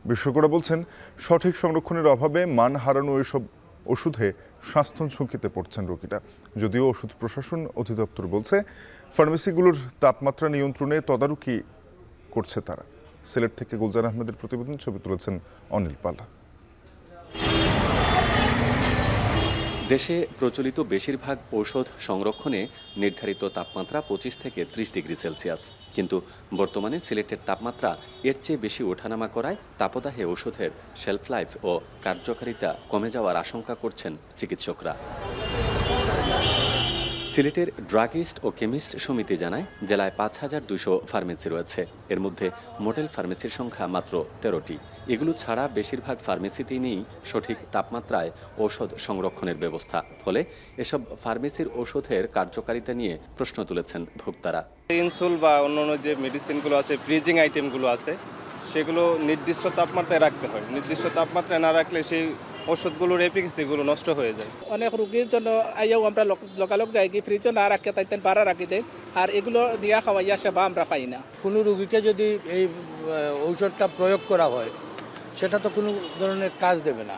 বিশেষজ্ঞরা বলছেন, সঠিক সংরক্ষণের অভাবে মান হারানো এসব ওষুধে স্বাস্থ্য ঝুঁকিতে পড়ছেন রোগীরা। যদিও ওষুধ প্রশাসন অধিদপ্তর বলছে, ফার্মেসিগুলোর তাপমাত্রা নিয়ন্ত্রণে তদারকি করছে তারা। সিলেট থেকে গুলজার আহমেদের প্রতিবেদন, ছবি তুলেছেন অনিল পাল। দেশে প্রচলিত বেশিরভাগ ঔষধ সংরক্ষণে নির্ধারিত তাপমাত্রা 25 থেকে 30 ডিগ্রি সেলসিয়াস, কিন্তু বর্তমানে সিলেটের তাপমাত্রা এর চেয়ে বেশি ওঠানামা করায় তাপদাহে ওষুধের শেলফ লাইফ ও কার্যকারিতা কমে যাওয়ার আশঙ্কা করছেন চিকিৎসকরা। সিলেটের ড্রাগিস্ট ও কেমিস্ট সমিতি জানায়, জেলায় 5200 ফার্মেসি রয়েছে। এর মধ্যে মডেল ফার্মেসির সংখ্যা মাত্র 13টি। এগুলো ছাড়া বেশিরভাগ ফার্মেসিতেই নেই সঠিক তাপমাত্রায় ঔষধ সংরক্ষণের ব্যবস্থা। ফলে এসব ফার্মেসির ওষুধের কার্যকারিতা নিয়ে প্রশ্ন তুলেছেন ভোক্তারা। ইনসুল বা অন্যান্য যে মেডিসিনগুলো আছে, ফ্রিজিং আইটেমগুলো আছে, সেগুলো নির্দিষ্ট তাপমাত্রায় রাখতে হয়। নির্দিষ্ট তাপমাত্রায় না রাখলে সেই ওষুধগুলোর এফিকেসিগুলো নষ্ট হয়ে যায়। অনেক রোগীর জন্য আইয়াও আমরা লোকালোক যাই কি ফ্রিজও না রাখতে তাইতেন বাড়া রাখি দেয়, আর এগুলো নিয়ে খাওয়াইয়া সেবা আমরা পাই না। কোনো রোগীকে যদি এই ঔষধটা প্রয়োগ করা হয়, সেটা তো কোনো ধরনের কাজ দেবে না।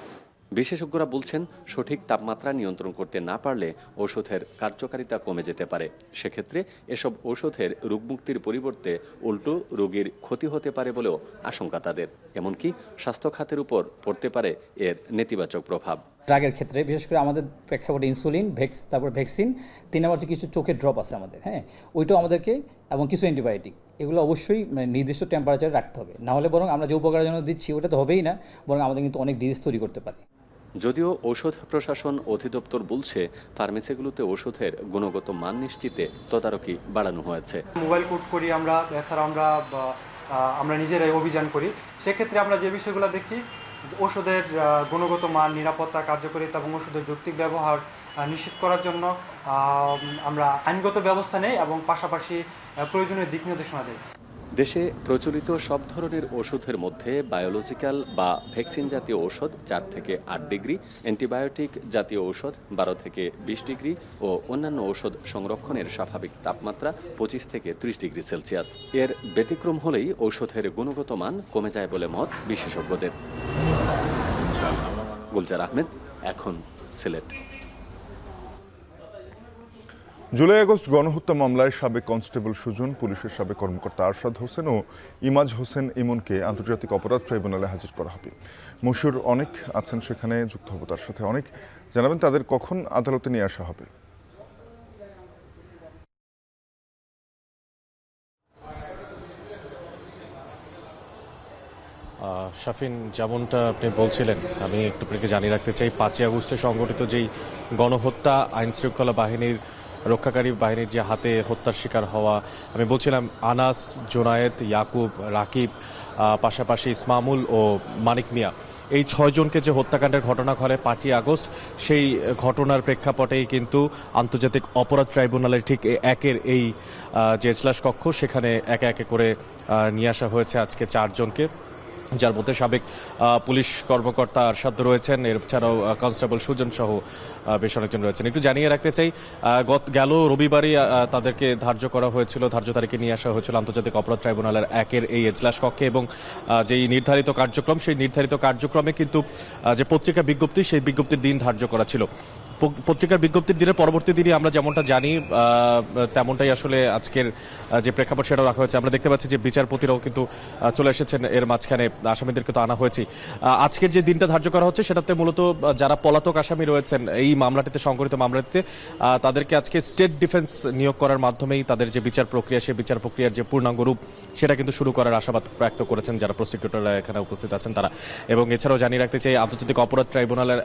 বিশেষজ্ঞরা বলছেন, সঠিক তাপমাত্রা নিয়ন্ত্রণ করতে না পারলে ওষুধের কার্যকারিতা কমে যেতে পারে। সেক্ষেত্রে এসব ওষুধের রোগমুক্তির পরিবর্তে উল্টো রোগীর ক্ষতি হতে পারে বলেও আশঙ্কা তাদের। এমনকি স্বাস্থ্য খাতের উপর পড়তে পারে এর নেতিবাচক প্রভাব। ড্রাগের ক্ষেত্রে বিশেষ করে আমাদের প্রেক্ষাপটে ইনসুলিন, তারপর ভ্যাকসিন, 3 নম্বর যে কিছু চোখের ড্রপ আছে আমাদের, ওইটাও আমাদেরকে, এবং কিছু অ্যান্টিবায়োটিক, এগুলো অবশ্যই নির্দিষ্ট টেম্পারেচারে রাখতে হবে। না হলে বরং আমরা যে উপকারের জন্য দিচ্ছি ওটা তো হবেই না, বরং আমাদের কিন্তু অনেক ডিজিজ তৈরি করতে পারে। যদিও ঔষধ প্রশাসন অধিদপ্তর বলছে, ফার্মেসিগুলোতে ওষুধের গুণগত মান নিশ্চিতে তদারকি বাড়ানো হয়েছে। মোবাইল কোড করি আমরা, এছাড়া আমরা নিজেরাই অভিযান করি। সেক্ষেত্রে আমরা যে বিষয়গুলো দেখি, ওষুধের গুণগত মান, নিরাপত্তা, কার্যকারিতা এবং ওষুধের যৌক্তিক ব্যবহার নিশ্চিত করার জন্য আমরা আইনগত ব্যবস্থা নেই এবং পাশাপাশি প্রয়োজনীয় দিক নির্দেশনা দিই। দেশে প্রচলিত সব ধরনের ওষুধের মধ্যে বায়োলজিক্যাল বা ভ্যাকসিন জাতীয় ঔষধ 4 থেকে 8 ডিগ্রি, অ্যান্টিবায়োটিক জাতীয় ঔষধ 12 থেকে 20 ডিগ্রি ও অন্যান্য ঔষধ সংরক্ষণের স্বাভাবিক তাপমাত্রা 25 থেকে 30 ডিগ্রি সেলসিয়াস। এর ব্যতিক্রম হলেই ঔষধের গুণগত মান কমে যায় বলে মত বিশেষজ্ঞদের। গুলজার আহমেদ, এখন সিলেট। জুলাই আগস্ট গণহত্যা মামলায় সাবেক কনস্টেবল সুজন, পুলিশের সাবেক কর্মকর্তা আরশাদ হোসেন ও ইমাজ হোসেন ইমনকে আন্তর্জাতিক অপরাধ ট্রাইব্যুনালে হাজির করা হবে। মশিউর অনেক আছেন সেখানে, যুক্ত হব তার সাথে। অনেক জানাবেন তাদের কখন আদালতে নিয়ে আসা হবে? শাফিন, যেমনটা আপনি বলছিলেন, আমি একটু আপনাকে জানিয়ে রাখতে চাই, 5 আগস্টে সংঘটিত যেই গণহত্যা, আইন শৃঙ্খলা বাহিনীর, রক্ষাকারী বাহিনীর যে হাতে হত্যার শিকার হওয়া, আমি বলছিলাম আনাস, জোনায়েদ, ইয়াকুব, রাকিব, পাশাপাশি ইসমামুল ও মানিক মিয়া, এই 6 জনকে যে হত্যাকাণ্ডের ঘটনা ঘটে 5 আগস্ট, সেই ঘটনার প্রেক্ষাপটেই কিন্তু আন্তর্জাতিক অপরাধ ট্রাইব্যুনালের ঠিক একের এই যে এজলাস কক্ষ, সেখানে একে একে করে নিয়ে আসা হয়েছে আজকে 4 জনকে, যার মধ্যে সাবেক পুলিশ কর্মকর্তা আরশাদ রয়েছেন, এছাড়াও কনস্টেবল সুজন সহ বেশ অনেকজন রয়েছেন। একটু জানিয়ে রাখতে চাই, গেল রবিবারই তাদেরকে ধার্য করা হয়েছিল, ধার্য তারিখে নিয়ে আসা হয়েছিল আন্তর্জাতিক অপরাধ ট্রাইব্যুনালের একের এই এজলাস কক্ষে, এবং যেই নির্ধারিত কার্যক্রম, সেই নির্ধারিত কার্যক্রমে কিন্তু যে পত্রিকা বিজ্ঞপ্তি, সেই বিজ্ঞপ্তির দিন ধার্য করা ছিল। পত্রিকার বিজ্ঞপ্তির দিনের পরবর্তী দিনই আমরা যেমনটা জানি তেমনটাই আসলে আজকের যে প্রেক্ষাপট সেটা রাখা হয়েছে। আমরা দেখতে পাচ্ছি যে বিচারপতিরাও কিন্তু চলে এসেছেন, এর মাঝখানে আসামিদেরকে তো আনা হয়েছে। আজকের যে দিনটা ধার্য করা হচ্ছে সেটাতে মূলত যারা পলাতক আসামি রয়েছেন এই মামলাটিতে, সংঘটিত মামলাটিতে, তাদেরকে আজকে স্টেট ডিফেন্স নিয়োগ করার মাধ্যমেই তাদের যে বিচার প্রক্রিয়া, সেই বিচার প্রক্রিয়ার যে পূর্ণাঙ্গ রূপ সেটা কিন্তু শুরু করার আশাবাদ ব্যক্ত করেছেন যারা প্রসিকিউটররা এখানে উপস্থিত আছেন তারা। এবং এছাড়াও জানিয়ে রাখতে চাই, আন্তর্জাতিক অপরাধ ট্রাইব্যুনালের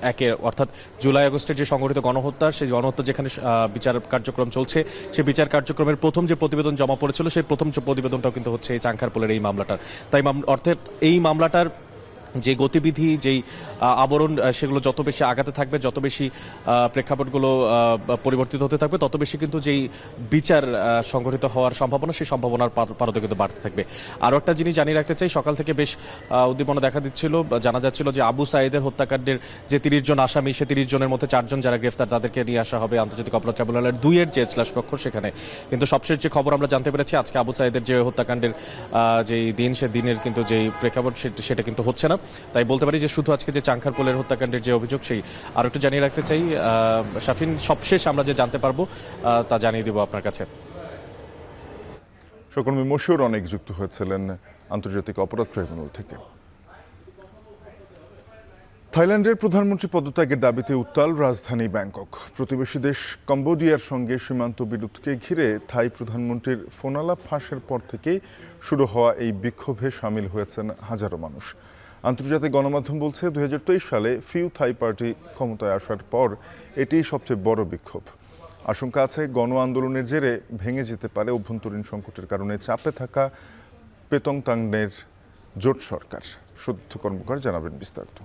অর্থাৎ জুলাই আগস্টের যে সংঘটিত গণহত্যা, সেই গণহত্যা যেখানে বিচার কার্যক্রম চলছে, সেই বিচার কার্যক্রমের প্রথম যে প্রতিবেদন জমা পড়েছিল, সেই প্রথম প্রতিবেদনটাও কিন্তু হচ্ছে এই চাংখারপোলের এই মামলাটার। তাই অর্থাৎ এই মামলাটার যে গতিবিধি, যেই আবরণ, সেগুলো যত বেশি আগাতে থাকবে, যত বেশি প্রেক্ষাপটগুলো পরিবর্তিত হতে থাকবে, তত বেশি কিন্তু যেই বিচার সংঘটিত হওয়ার সম্ভাবনা, সেই সম্ভাবনার পারদ কিন্তু বাড়তে থাকবে। আরও একটা জিনিস জানিয়ে রাখতে চাই, সকাল থেকে বেশ উদ্দীপনা দেখা দিচ্ছিল, জানা যাচ্ছিল যে আবু সাঈদের হত্যাকাণ্ডের যে 30 জন আসামি, সে 30 জনের মধ্যে 4 জন যারা গ্রেফতার, তাদেরকে নিয়ে আসা হবে আন্তর্জাতিক অপরাধ ট্রাইব্যুনালের 2-এর যে এজলাস কক্ষ সেখানে। কিন্তু সবশেষ যে খবর আমরা জানতে পেরেছি, আজকে আবু সাঈদের যে হত্যাকাণ্ডের যেই দিন, সে দিনের কিন্তু যেই প্রেক্ষাপট সেটা কিন্তু হচ্ছে না। তাই বলতে পারি যে শুধু আজকে যে চাংখারপোলের হত্যাকাণ্ডের যে অভিযোগ, সেই আরও একটু জানিয়ে রাখতে চাই শাফিন, সবশেষ আমরা যে জানতে পারবো তা জানিয়ে দেবো আপনার কাছে। সহকর্মী মশিউর অনেক যুক্ত হয়েছিলেন আন্তর্জাতিক অপরাধ ট্রাইব্যুনাল থেকে। থাইল্যান্ডের প্রধানমন্ত্রী পদত্যাগের দাবিতে উত্তাল রাজধানী ব্যাংকক। প্রতিবেশী দেশ কম্বোডিয়ার সঙ্গে সীমান্ত বিরোধকে ঘিরে থাই প্রধানমন্ত্রীর ফোনালাপ ফাঁসের পর থেকেই শুরু হওয়া এই বিক্ষোভে সামিল হয়েছেন হাজারো মানুষ। আন্তর্জাতিক গণমাধ্যম বলছে, 2023 সালে ফিউ থাই পার্টি ক্ষমতায় আসার পর এটিই সবচেয়ে বড় বিক্ষোভ। আশঙ্কা আছে গণ আন্দোলনের জেরে ভেঙে যেতে পারে অভ্যন্তরীণ সংকটের কারণে চাপে থাকা পেতংতাংনের জোট সরকার। সত্য কর্মকার জানাবেন বিস্তারিত।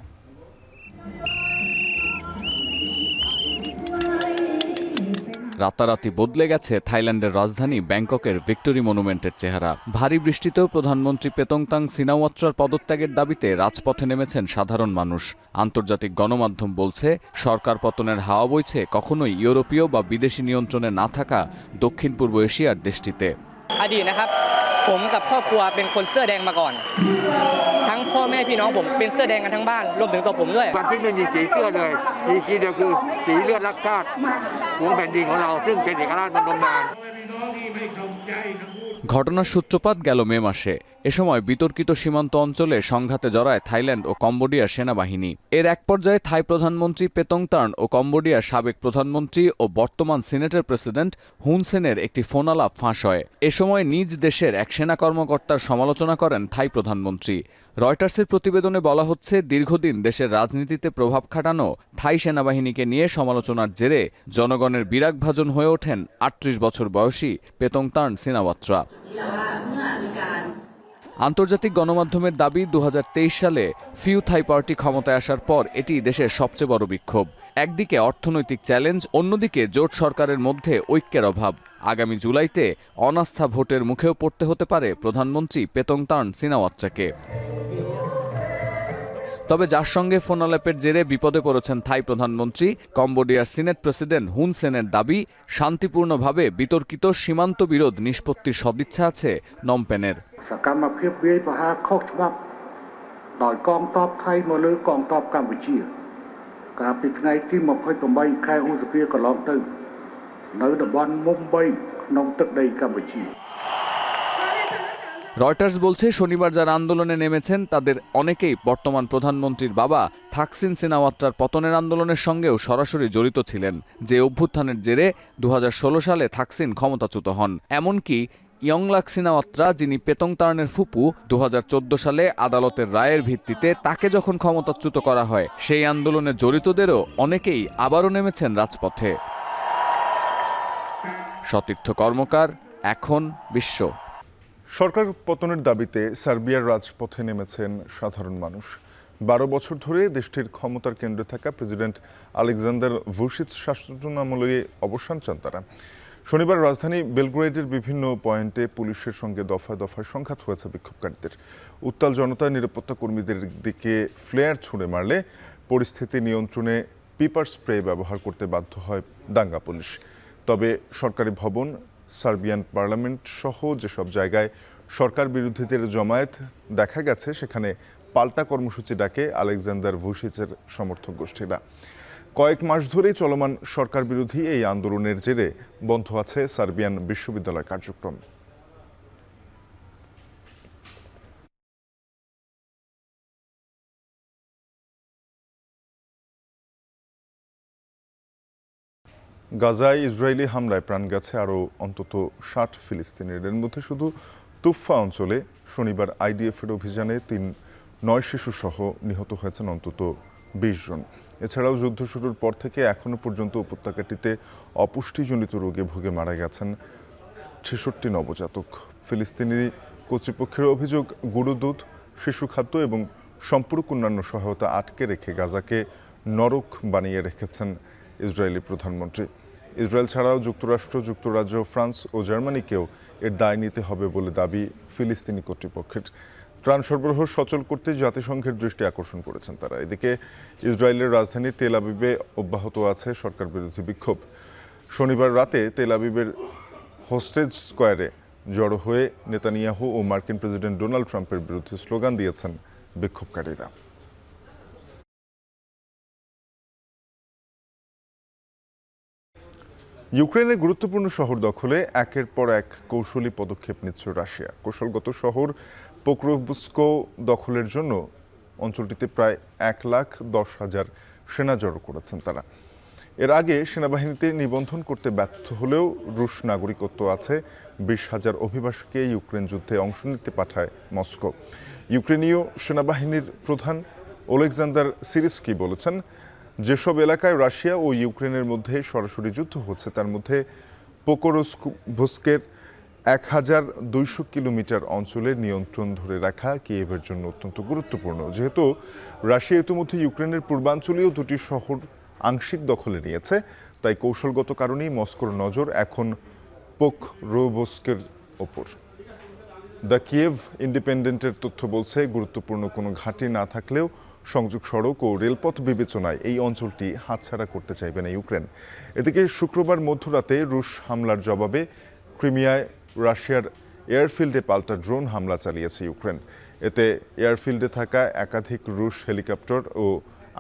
রাতারাতি বদলে গেছে থাইল্যান্ডের রাজধানী ব্যাংককের ভিক্টোরি মনুমেন্টের চেহারা। ভারী বৃষ্টিতেও প্রধানমন্ত্রী পেতংতাং সিনাওয়াত্রার পদত্যাগের দাবিতে রাজপথে নেমেছেন সাধারণ মানুষ। আন্তর্জাতিক গণমাধ্যম বলছে, সরকার পতনের হাওয়া বইছে কখনোই ইউরোপীয় বা বিদেশি নিয়ন্ত্রণে না থাকা দক্ষিণ পূর্ব এশিয়ার দেশটিতে। อดีตนะครับผมกับครอบครัวเป็นคนเสื้อแดงมาก่อนทั้งพ่อแม่พี่น้องผมเป็นเสื้อแดงกันทั้งบ้านรวมถึงตัวผมด้วยวันที่ไม่มีสีเสื้อเลยมีสีเดียวคือสีเลือดรักชาติของแผ่นดินของเราซึ่งเป็นเอกราชมาดนาน ঘটনার সূত্রপাত গেল মে মাসে। এ সময় বিতর্কিত সীমান্ত অঞ্চলে সংঘাতে জড়ায় থাইল্যান্ড ও কম্বোডিয়ার সেনাবাহিনী। এর এক পর্যায়ে থাই প্রধানমন্ত্রী পেতংতার্ন ও কম্বোডিয়ার সাবেক প্রধানমন্ত্রী ও বর্তমান সিনেটের প্রেসিডেন্ট হুন সেনের একটি ফোনালাপ ফাঁস হয়। এ সময় নিজ দেশের এক সেনা কর্মকর্তার সমালোচনা করেন থাই প্রধানমন্ত্রী। রয়টার্সের প্রতিবেদনে বলা হচ্ছে, দীর্ঘদিন দেশের রাজনীতিতে প্রভাব খাটানো থাই সেনাবাহিনীকে নিয়ে সমালোচনার জেরে জনগণের বিরাগভাজন হয়ে ওঠেন 38 বছর বয়সী পেতংতার্ন সিনাওয়াত্রা। আন্তর্জাতিক গণমাধ্যমের দাবি, 2023 সালে ফিউ থাই পার্টি ক্ষমতায় আসার পর এটি দেশের সবচেয়ে বড় বিক্ষোভ। একদিকে অর্থনৈতিক চ্যালেঞ্জ, অন্যদিকে জোট সরকারের মধ্যে ঐক্যের অভাব। আগামী জুলাইতে অনাস্থা ভোটের মুখেও পড়তে হতে পারে প্রধানমন্ত্রী পেতংতার্ন সিনাওয়াত্রাকে। তবে যার সঙ্গে ফোনালাপের জেরে বিপদে পড়েছেন থাই প্রধানমন্ত্রী, কম্বোডিয়ার সিনেট প্রেসিডেন্ট হুন সেনের দাবি, শান্তিপূর্ণভাবে বিতর্কিত সীমান্ত বিরোধ নিষ্পত্তির সদিচ্ছা আছে নমপেনের। សកម្មភាពវាយប្រហារខុសច្បាប់ដោយកងទ័ពថៃមកលើកងទ័ពកម្ពុជាកាលពីថ្ងៃទី28 ខែឧសភាកន្លងទៅនៅតំបន់មុំបីក្នុងទឹកដីកម្ពុជា। রয়টার্স বলছে, শনিবার যারা আন্দোলনে নেমেছেন তাদের অনেকেই বর্তমান প্রধানমন্ত্রীর বাবা থাকসিন সিনাওয়াত্রার পতনের আন্দোলনের সঙ্গেও সরাসরি জড়িত ছিলেন, যে অভ্যুত্থানের জেরে 2016 সালে থাকসিন ক্ষমতাচ্যুত হন। এমনকি ইয়ংলাক সিনাওয়াত্রা, যিনি পেতংতার্নের ফুপু, 2014 সালে আদালতের রায়ের ভিত্তিতে তাকে যখন ক্ষমতাচ্যুত করা হয়, সেই আন্দোলনে জড়িতদেরও অনেকেই আবারও নেমেছেন রাজপথে। সতীর্থ কর্মকার, এখন বিশ্ব। সরকার পতনের দাবিতে সার্বিয়ার রাজপথে নেমেছেন সাধারণ মানুষ। 12 বছর ধরে দেশটির ক্ষমতার কেন্দ্রে থাকা প্রেসিডেন্ট আলেকজান্ডার ভুসিচ শাসনামলে অবসান চান তারা। শনিবার রাজধানী বেলগ্রেডের বিভিন্ন পয়েন্টে পুলিশের সঙ্গে দফায় দফায় সংঘাত হয়েছে বিক্ষোভকারীদের। উত্তাল জনতা নিরাপত্তা কর্মীদের দিকে ফ্লেয়ার ছুঁড়ে মারলে পরিস্থিতি নিয়ন্ত্রণে পিপার স্প্রে ব্যবহার করতে বাধ্য হয় দাঙ্গা পুলিশ। তবে সরকারি ভবন, সার্বিয়ান পার্লামেন্ট সহ যেসব জায়গায় সরকার বিরোধীদের জমায়েত দেখা গেছে, সেখানে পাল্টা কর্মসূচি ডাকে আলেকজান্ডার ভুসিচের সমর্থক গোষ্ঠীরা। কয়েক মাস ধরেই চলমান সরকার বিরোধী এই আন্দোলনের জেরে বন্ধ আছে সার্বিয়ান বিশ্ববিদ্যালয় কার্যক্রম। গাজায় ইসরায়েলি হামলায় প্রাণ গেছে আরও অন্তত ৬০ ফিলিস্তিনির। এর মধ্যে শুধু তুফা অঞ্চলে শনিবার আইডিএফের অভিযানে 9 শিশুসহ নিহত হয়েছেন অন্তত ২০ জন। এছাড়াও যুদ্ধ শুরুর পর থেকে এখনও পর্যন্ত উপত্যকাটিতে অপুষ্টিজনিত রোগে ভুগে মারা গেছেন ৬৬ নবজাতক। ফিলিস্তিনি কর্তৃপক্ষের অভিযোগ, গুঁড়ো দুধ, শিশু খাদ্য এবং সম্পূরক অন্যান্য সহায়তা আটকে রেখে গাজাকে নরক বানিয়ে রেখেছেন ইসরায়েলি প্রধানমন্ত্রী। ইসরায়েল ছাড়াও যুক্তরাষ্ট্র, যুক্তরাজ্য, ফ্রান্স ও জার্মানিকেও এর দায় নিতে হবে বলে দাবি ফিলিস্তিনি কর্তৃপক্ষের। ত্রাণ সরবরাহ সচল করতে জাতিসংঘের দৃষ্টি আকর্ষণ করেছেন তারা। এদিকে ইসরায়েলের রাজধানী তেল আবিবে অব্যাহত আছে সরকার বিরোধী বিক্ষোভ। শনিবার রাতে তেল আবিবের হোস্টেজ স্কোয়ারে জড়ো হয়ে নেতানিয়াহু ও মার্কিন প্রেসিডেন্ট ডোনাল্ড ট্রাম্পের বিরুদ্ধে স্লোগান দিয়েছেন বিক্ষোভকারীরা। ইউক্রেনের গুরুত্বপূর্ণ শহর দখলে একের পর এক কৌশলী পদক্ষেপ নিচ্ছে রাশিয়া। কৌশলগত শহর পোক্রোভস্ক দখলের জন্য অঞ্চলটিতে প্রায় ১,১০,০০০ সেনা জড়ো করেছেন তারা। এর আগে সেনাবাহিনীতে নিবন্ধন করতে ব্যর্থ হলেও রুশ নাগরিকত্ব আছে ২০,০০০ অভিবাসীকে ইউক্রেন যুদ্ধে অংশ নিতে পাঠায় মস্কো। ইউক্রেনীয় সেনাবাহিনীর প্রধান ওলেকজান্ডার সিরিস্কি বলেছেন, যেসব এলাকায় রাশিয়া ও ইউক্রেনের মধ্যে সরাসরি যুদ্ধ হচ্ছে তার মধ্যে পোকরোভস্কের ১,২০০ কিলোমিটার অঞ্চলের নিয়ন্ত্রণ ধরে রাখা কিয়েভের জন্য অত্যন্ত গুরুত্বপূর্ণ। যেহেতু রাশিয়া ইতিমধ্যে ইউক্রেনের পূর্বাঞ্চলীয় দুটি শহর আংশিক দখলে নিয়েছে, তাই কৌশলগত কারণেই মস্কোর নজর এখন পোকরোভস্কের ওপর। দ্য কিয়েভ ইন্ডিপেন্ডেন্টের তথ্য বলছে, গুরুত্বপূর্ণ কোনো ঘাঁটি না থাকলেও সংযোগ সড়ক ও রেলপথ বিবেচনায় এই অঞ্চলটি হাতছাড়া করতে চাইবে না ইউক্রেন। এদিকে শুক্রবার মধ্যরাতে রুশ হামলার জবাবে ক্রিমিয়ায় রাশিয়ার এয়ারফিল্ডে পাল্টা ড্রোন হামলা চালিয়েছে ইউক্রেন। এতে এয়ারফিল্ডে থাকা একাধিক রুশ হেলিকপ্টার ও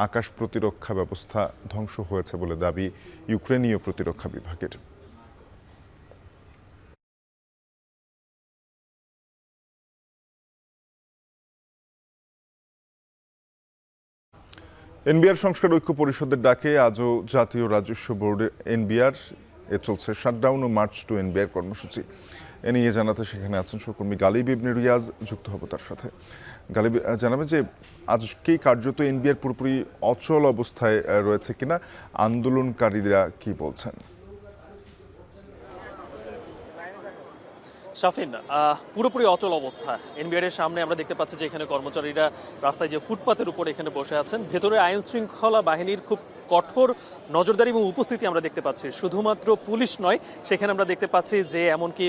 আকাশ প্রতিরক্ষা ব্যবস্থা ধ্বংস হয়েছে বলে দাবি ইউক্রেনীয় প্রতিরক্ষা বিভাগের। এনবিআর সংস্কার ঐক্য পরিষদের ডাকে আজও জাতীয় রাজস্ব বোর্ডে এনবিআর চলছে শাটডাউন ও মার্চ টু এনবিআর কর্মসূচি। এ নিয়ে জানাতে সেখানে আছেন সহকর্মী গালিব ইবনে রিয়াজ, যুক্ত হব তার সাথে। গালিব, জানাবেন যে আজকেই কার্যত এনবিআর পুরোপুরি অচল অবস্থায় রয়েছে কিনা, আন্দোলনকারীরা কি বলছেন? শাফিন, পুরোপুরি অচল অবস্থা এনবিআর এর সামনে। আমরা দেখতে পাচ্ছি যে এখানে কর্মচারীরা রাস্তায় যে ফুটপাতের উপর এখানে বসে আছেন। ভেতরে আইন শৃঙ্খলা বাহিনীর খুব কঠোর নজরদারি এবং উপস্থিতি আমরা দেখতে পাচ্ছি। শুধুমাত্র পুলিশ নয়, সেখানে আমরা দেখতে পাচ্ছি যে এমনকি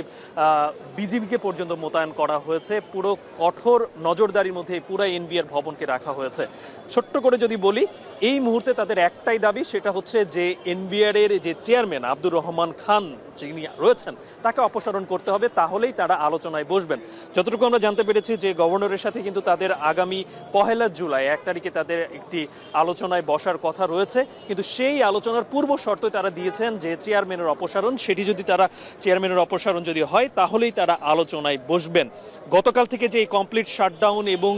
বিজিবিকে পর্যন্ত মোতায়েন করা হয়েছে। পুরো কঠোর নজরদারির মধ্যে পুরো এনবিআর ভবনকে রাখা হয়েছে। ছোট্ট করে যদি বলি, এই মুহূর্তে তাদের একটাই দাবি, সেটা হচ্ছে যে এনবিআর এর যে চেয়ারম্যান আব্দুর রহমান খান যিনি রয়েছেন তাকে অপসারণ করতে হবে, তাহলেই তারা আলোচনায় বসবেন। যতটুকু আমরা জানতে পেরেছি যে গভর্নরের সাথে কিন্তু তাদের আগামী ১ জুলাই ১ তারিখে তাদের একটি আলোচনায় বসার কথা রয়েছে, কিন্তু সেই আলোচনার পূর্ব শর্ত তারা দিয়েছেন যে চেয়ারম্যানের অপসারণ, সেটি যদি তারা চেয়ারম্যানের অপসারণ যদি হয় তাহলেই তারা আলোচনায় বসবেন। গতকাল থেকে যে এই কমপ্লিট শাটডাউন এবং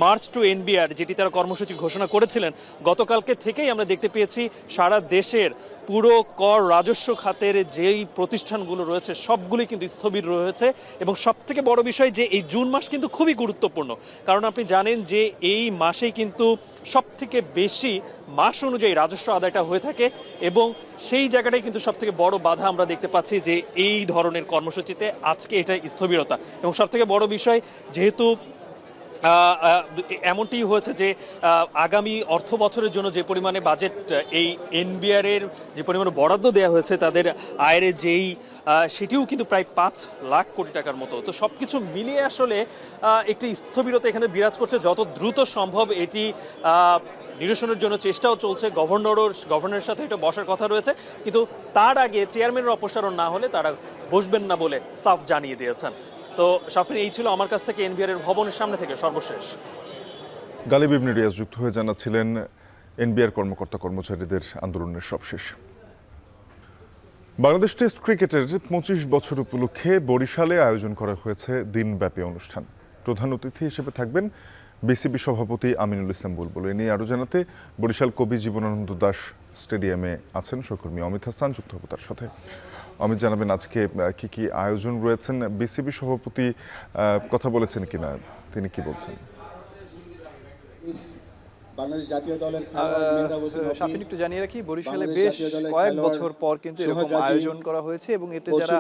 মার্চ টু এনবিআর যেটি তারা কর্মসূচি ঘোষণা করেছিলেন, গতকালকে থেকেই আমরা দেখতে পেয়েছি সারা দেশের পুরো কর রাজস্ব খাতের যেই প্রতিষ্ঠানগুলো রয়েছে সবগুলি কিন্তু স্থবির রয়েছে। এবং সবথেকে বড় বিষয় যে এই জুন মাস কিন্তু খুবই গুরুত্বপূর্ণ, কারণ আপনি জানেন যে এই মাসেই কিন্তু সবথেকে বেশি মাস অনুযায়ী রাজস্ব আদায়টা হয়ে থাকে, এবং সেই জায়গাটাই কিন্তু সবথেকে বড় বাধা আমরা দেখতে পাচ্ছি যে এই ধরনের কর্মসূচিতে আজকে এটাই স্থবিরতা। এবং সবথেকে বড় বিষয়, যেহেতু এমনটি হয়েছে যে আগামী অর্থ বছরের জন্য যে পরিমাণে বাজেট এই এনবিআর এর যে পরিমাণে বরাদ্দ দেওয়া হয়েছে তাদের আয়ের যেই সেটিও কিন্তু প্রায় ৫ লাখ কোটি টাকার মতো। তো সব কিছু মিলিয়ে আসলে একটি স্থবিরতা এখানে বিরাজ করছে। যত দ্রুত সম্ভব এটি নিরসনের জন্য চেষ্টাও চলছে। গভর্নরের সাথে এটা বসার কথা রয়েছে, কিন্তু তার আগে চেয়ারম্যানের অপসারণ না হলে তারা বসবেন না বলে সাফ জানিয়ে দিয়েছেন। তো শাফিন, এই ছিল আমার কাছ থেকে এনবিআর এর ভবনের সামনে থেকে সর্বশেষ। গালিব ইবনে রিয়াজ যুক্ত হয়ে জানাচ্ছিলেন এনবিআর কর্মকর্তা কর্মচারীদের আন্দোলনের সবশেষ। বাংলাদেশ টেস্ট ক্রিকেটের 25 বছর উপলক্ষে বরিশালে আয়োজন করা হয়েছে দিনব্যাপী অনুষ্ঠান। প্রধান অতিথি হিসেবে থাকবেন বিসিবি সভাপতি আমিনুল ইসলাম বুলবুল। এ নিয়ে আরও জানাতে বরিশাল কবি জীবনানন্দ দাশ স্টেডিয়ামে আছেন সহকর্মী অমিত হাসান, যুক্ত হব তার সাথে। অমিত, জানাবেন আজকে কি কি আয়োজন রয়েছেন? বিসিবি সভাপতি কথা বলেছেন কিনা, তিনি কি বলছেন? বাংলাদেশ জাতীয় দলের শাফিন, একটু জানিয়ে রাখি, বরিশালে বেশ কয়েক বছর পর কিন্তু এরকম আয়োজন করা হয়েছে এবং এতে যারা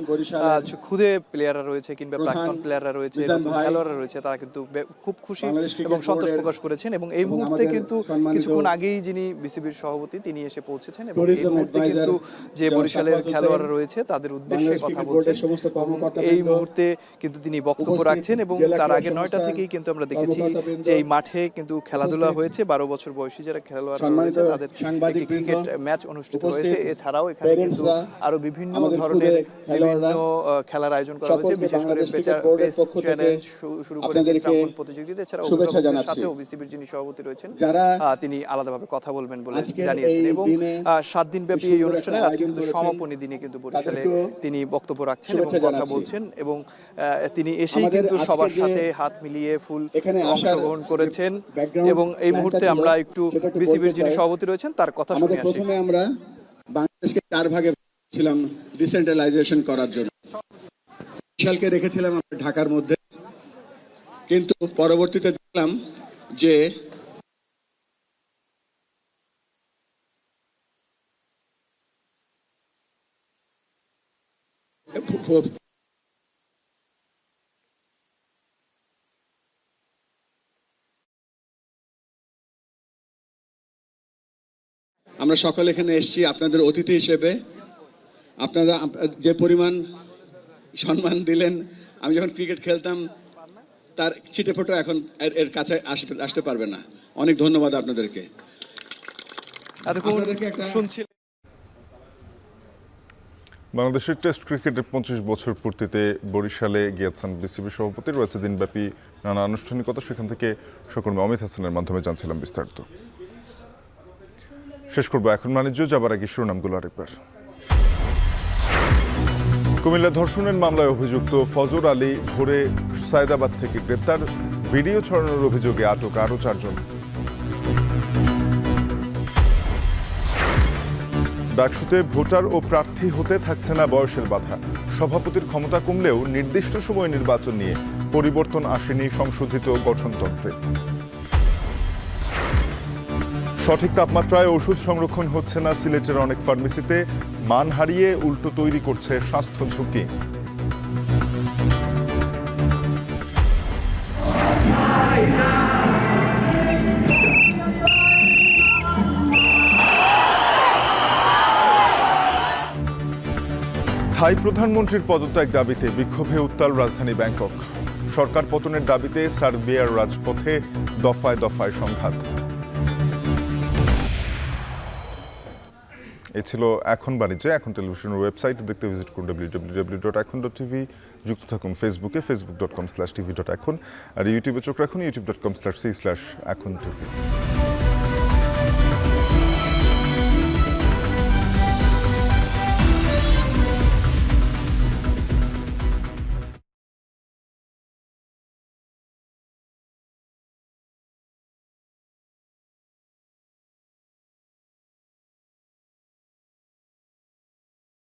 খুদে প্লেয়াররা রয়েছে কিংবা প্রাক্তন প্লেয়াররা রয়েছে, খেলোয়াড়রা রয়েছে, তারা কিন্তু খুব খুশি এবং সন্তোষ প্রকাশ করেছেন। এবং এই মুহূর্তে কিন্তু কিছুক্ষণ আগেই যিনি বিসিবির সভাপতি তিনি এসে পৌঁছেছেন এবং এই মুহূর্তে কিন্তু যে বরিশালের খেলোয়াড়রা রয়েছে তাদের উদ্দেশ্যে কথা বলছেন। এই মুহূর্তে কিন্তু তিনি বক্তব্য রাখছেন এবং তার আগে 9টা থেকেই কিন্তু আমরা দেখেছি যে এই মাঠে কিন্তু খেলাধুলা হয়েছে। 12 বছর বয়সী যারা খেলোয়াড় রয়েছে তাদের একটি ক্রিকেট ম্যাচ অনুষ্ঠিত হয়েছে। এছাড়াও এখানে কিন্তু আরো বিভিন্ন ধরনের খেলার আয়োজন করা হয়েছে, বিশেষ করে চ্যালেঞ্জ শুরু করে প্রতিযোগিতা। এছাড়াও সাথেও বিসিবির যিনি সভাপতি রয়েছেন তিনি আলাদাভাবে কথা বলবেন বলে জানিয়েছেন। এবং 7 দিন ব্যাপী এই অনুষ্ঠানের আজকে কিন্তু সমাপনী দিনে কিন্তু বরিশালে তিনি বক্তব্য রাখছেন এবং কথা বলছেন এবং তিনি এসেই কিন্তু সবার সাথে হাত মিলিয়ে ফুল অংশগ্রহণ করেছেন। এবং এই মুহূর্তে আমরা একটু বিসিবির যিনি সভাপতি রয়েছেন তার কথা শুনে আসি। প্রথমে আমরা বাংলাদেশকে 4 ভাগে ছিলাম ডিসেন্ট্রালাইজেশন করার জন্য। বরিশালকে রেখেছিলাম আমরা ঢাকার মধ্যে, কিন্তু পরবর্তীতে দেখলাম যে আমরা সকলে এখানে এসেছি আপনাদের অতিথি হিসেবে। আপনারা যে পরিমাণ সম্মান দিলেন, আমি যখন ক্রিকেট খেলতাম তার ছিটে ফোটো এখন এর কাছে আসতে পারবে না। অনেক ধন্যবাদ আপনাদেরকে। বাংলাদেশের টেস্ট ক্রিকেটের 25 বছর পূর্তিতে বরিশালে গিয়েছেন বিসিবি সভাপতি। রয়েছে দিনব্যাপী নানা আনুষ্ঠানিকতা, সেখান থেকে সহকর্মী অমিত হাসানের মাধ্যমে জানছিলাম বিস্তারিত। শেষ করবো এখন বাণিজ্য, যাবার আগে শিরোনামগুলো আরেকবার। কুমিল্লা ধর্ষণের মামলায় অভিযুক্ত ফজর আলী ভোরে সায়দাবাদ থেকে গ্রেপ্তার। ভিডিও ছড়ানোর অভিযোগে আটক আরও 4 জন। ডাকসুতে ভোটার ও প্রার্থী হতে থাকছে না বয়সের বাধা। সভাপতির ক্ষমতা কমলেও নির্দিষ্ট সময় নির্বাচন নিয়ে পরিবর্তন আসেনি সংশোধিত গঠনতন্ত্রে। সঠিক তাপমাত্রায় ওষুধ সংরক্ষণ হচ্ছে না সিলেটের অনেক ফার্মেসিতে। মান হারিয়ে উল্টো তৈরি করছে স্বাস্থ্য ঝুঁকি। থাই প্রধানমন্ত্রীর পদত্যাগ দাবিতে বিক্ষোভে উত্তাল রাজধানী ব্যাংকক। সরকার পতনের দাবিতে সার্বিয়ার রাজপথে দফায় দফায় সংঘাত। এ ছিল এখন বাণিজ্য। এখন টেলিভিশনের ওয়েবসাইট দেখতে ভিজিট করুন www.ekhon.tv। যুক্ত থাকুন ফেসবুকে facebook.com/tv.ekhon আর ইউটিউবে চোখ রাখুন youtube.com/c/ekhon tv।